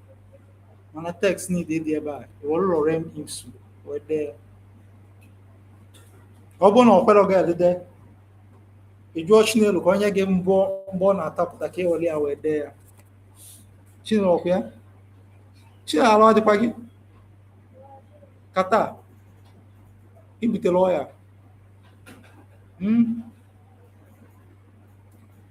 And a text need it there by. Lorem Imsu. Where there. Open or kwero ga there. Ijo Chinelo ka onye gị mbọ na-atapụta ka eweli ya wee dee ya. Chinelo ọkwa ya? Chinelo ọ dịkwa gị? Kata. Ibutela ọya. Hmm?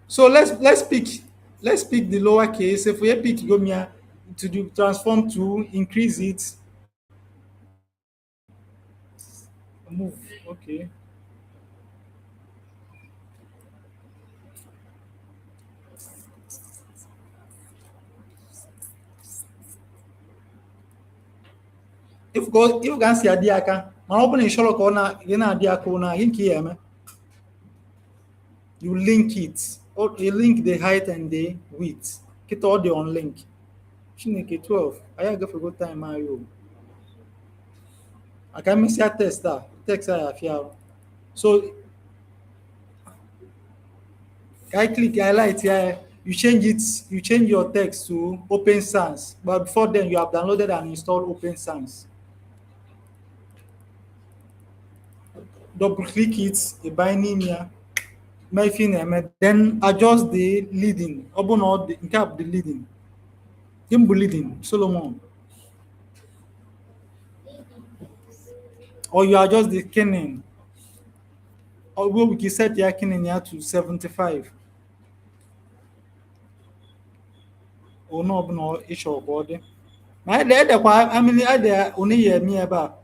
So let's pick the lower case. If we pick Gomia to do transform to increase it. Move. Okay. If you can see Adiaka, man open a shallow corner, you know Adiakona, Hinky, you link it. Or you link the height and the width. Get all the on link. Chineke 12. I go for good time, Mario. I can miss your test. Text I have. So I click highlight here. You change your text to Open Sans. But before then, you have downloaded and installed Open Sans. Double click it, a binding here. Then adjust the leading. Open all the cap the leading. Gimbo leading, Solomon. Or you adjust the kenning. Or we can set the kenning here to 75. Or no, it's your body. My dad, I mean, I there only hear me about.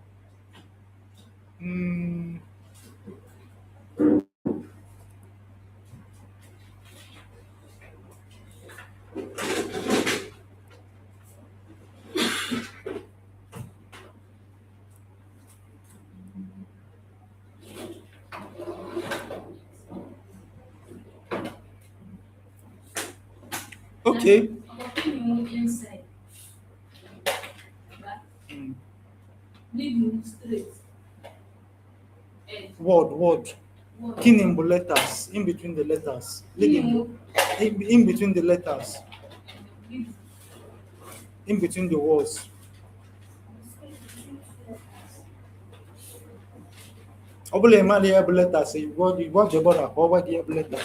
Okay.
Open you inside. Back. Lead you straight. Edge.
Word.
Word.
Kinning letters in between the letters. Leading in between the letters.
Lead.
In between the words. Obule mali able letters. You want the border over the able letter.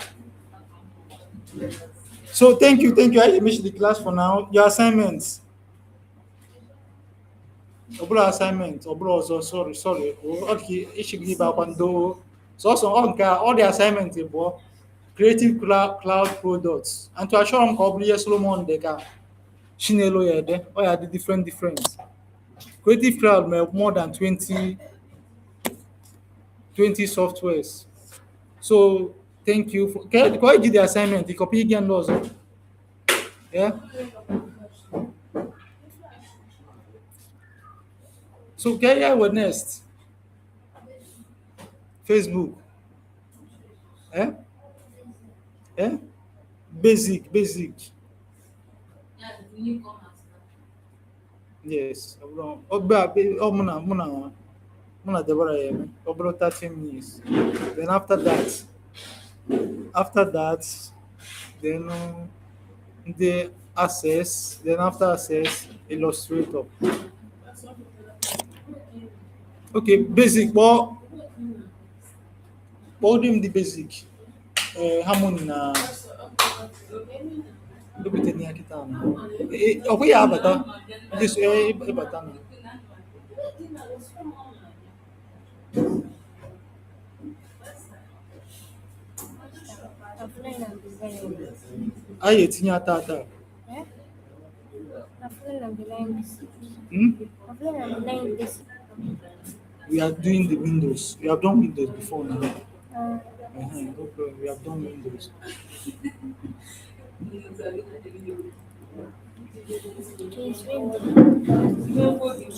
So thank you. I finish the class for now. Your assignments. Obula assignment. Obula also sorry. Okay, it should be about Pando. So also all the assignments about creative cloud products. And to assure them probably Solomon they can Chinelo yede. Oh yeah, the different. Creative cloud may have more than 20 softwares. So thank you for can I do the assignment? The copy again also. Yeah. So get what next? Facebook. Eh? Eh? Basic.
Yeah, the newcomers.
Yes. Muna Deborah about 30 minutes. Then after that, then the access, then after access, Illustrator. Okay, basic. What do the basic? Harmony na dubite niya kita na. Okay ya bata. This bata na.
Offline and design.
Ay tinha ata.
Eh? Offline and design.
Hmm?
Offline and design this.
We are doing the windows. We have done windows before now.
Uh,
No problem. We have done windows.
case window.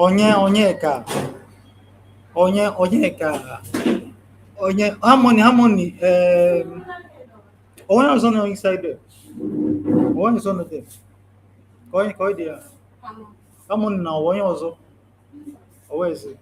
Onyeka. Harmony. Onye ọzọ nọ inside there. Onye ọzọ nọ there. Onye there. Harmony na onye ọzọ. Where is it?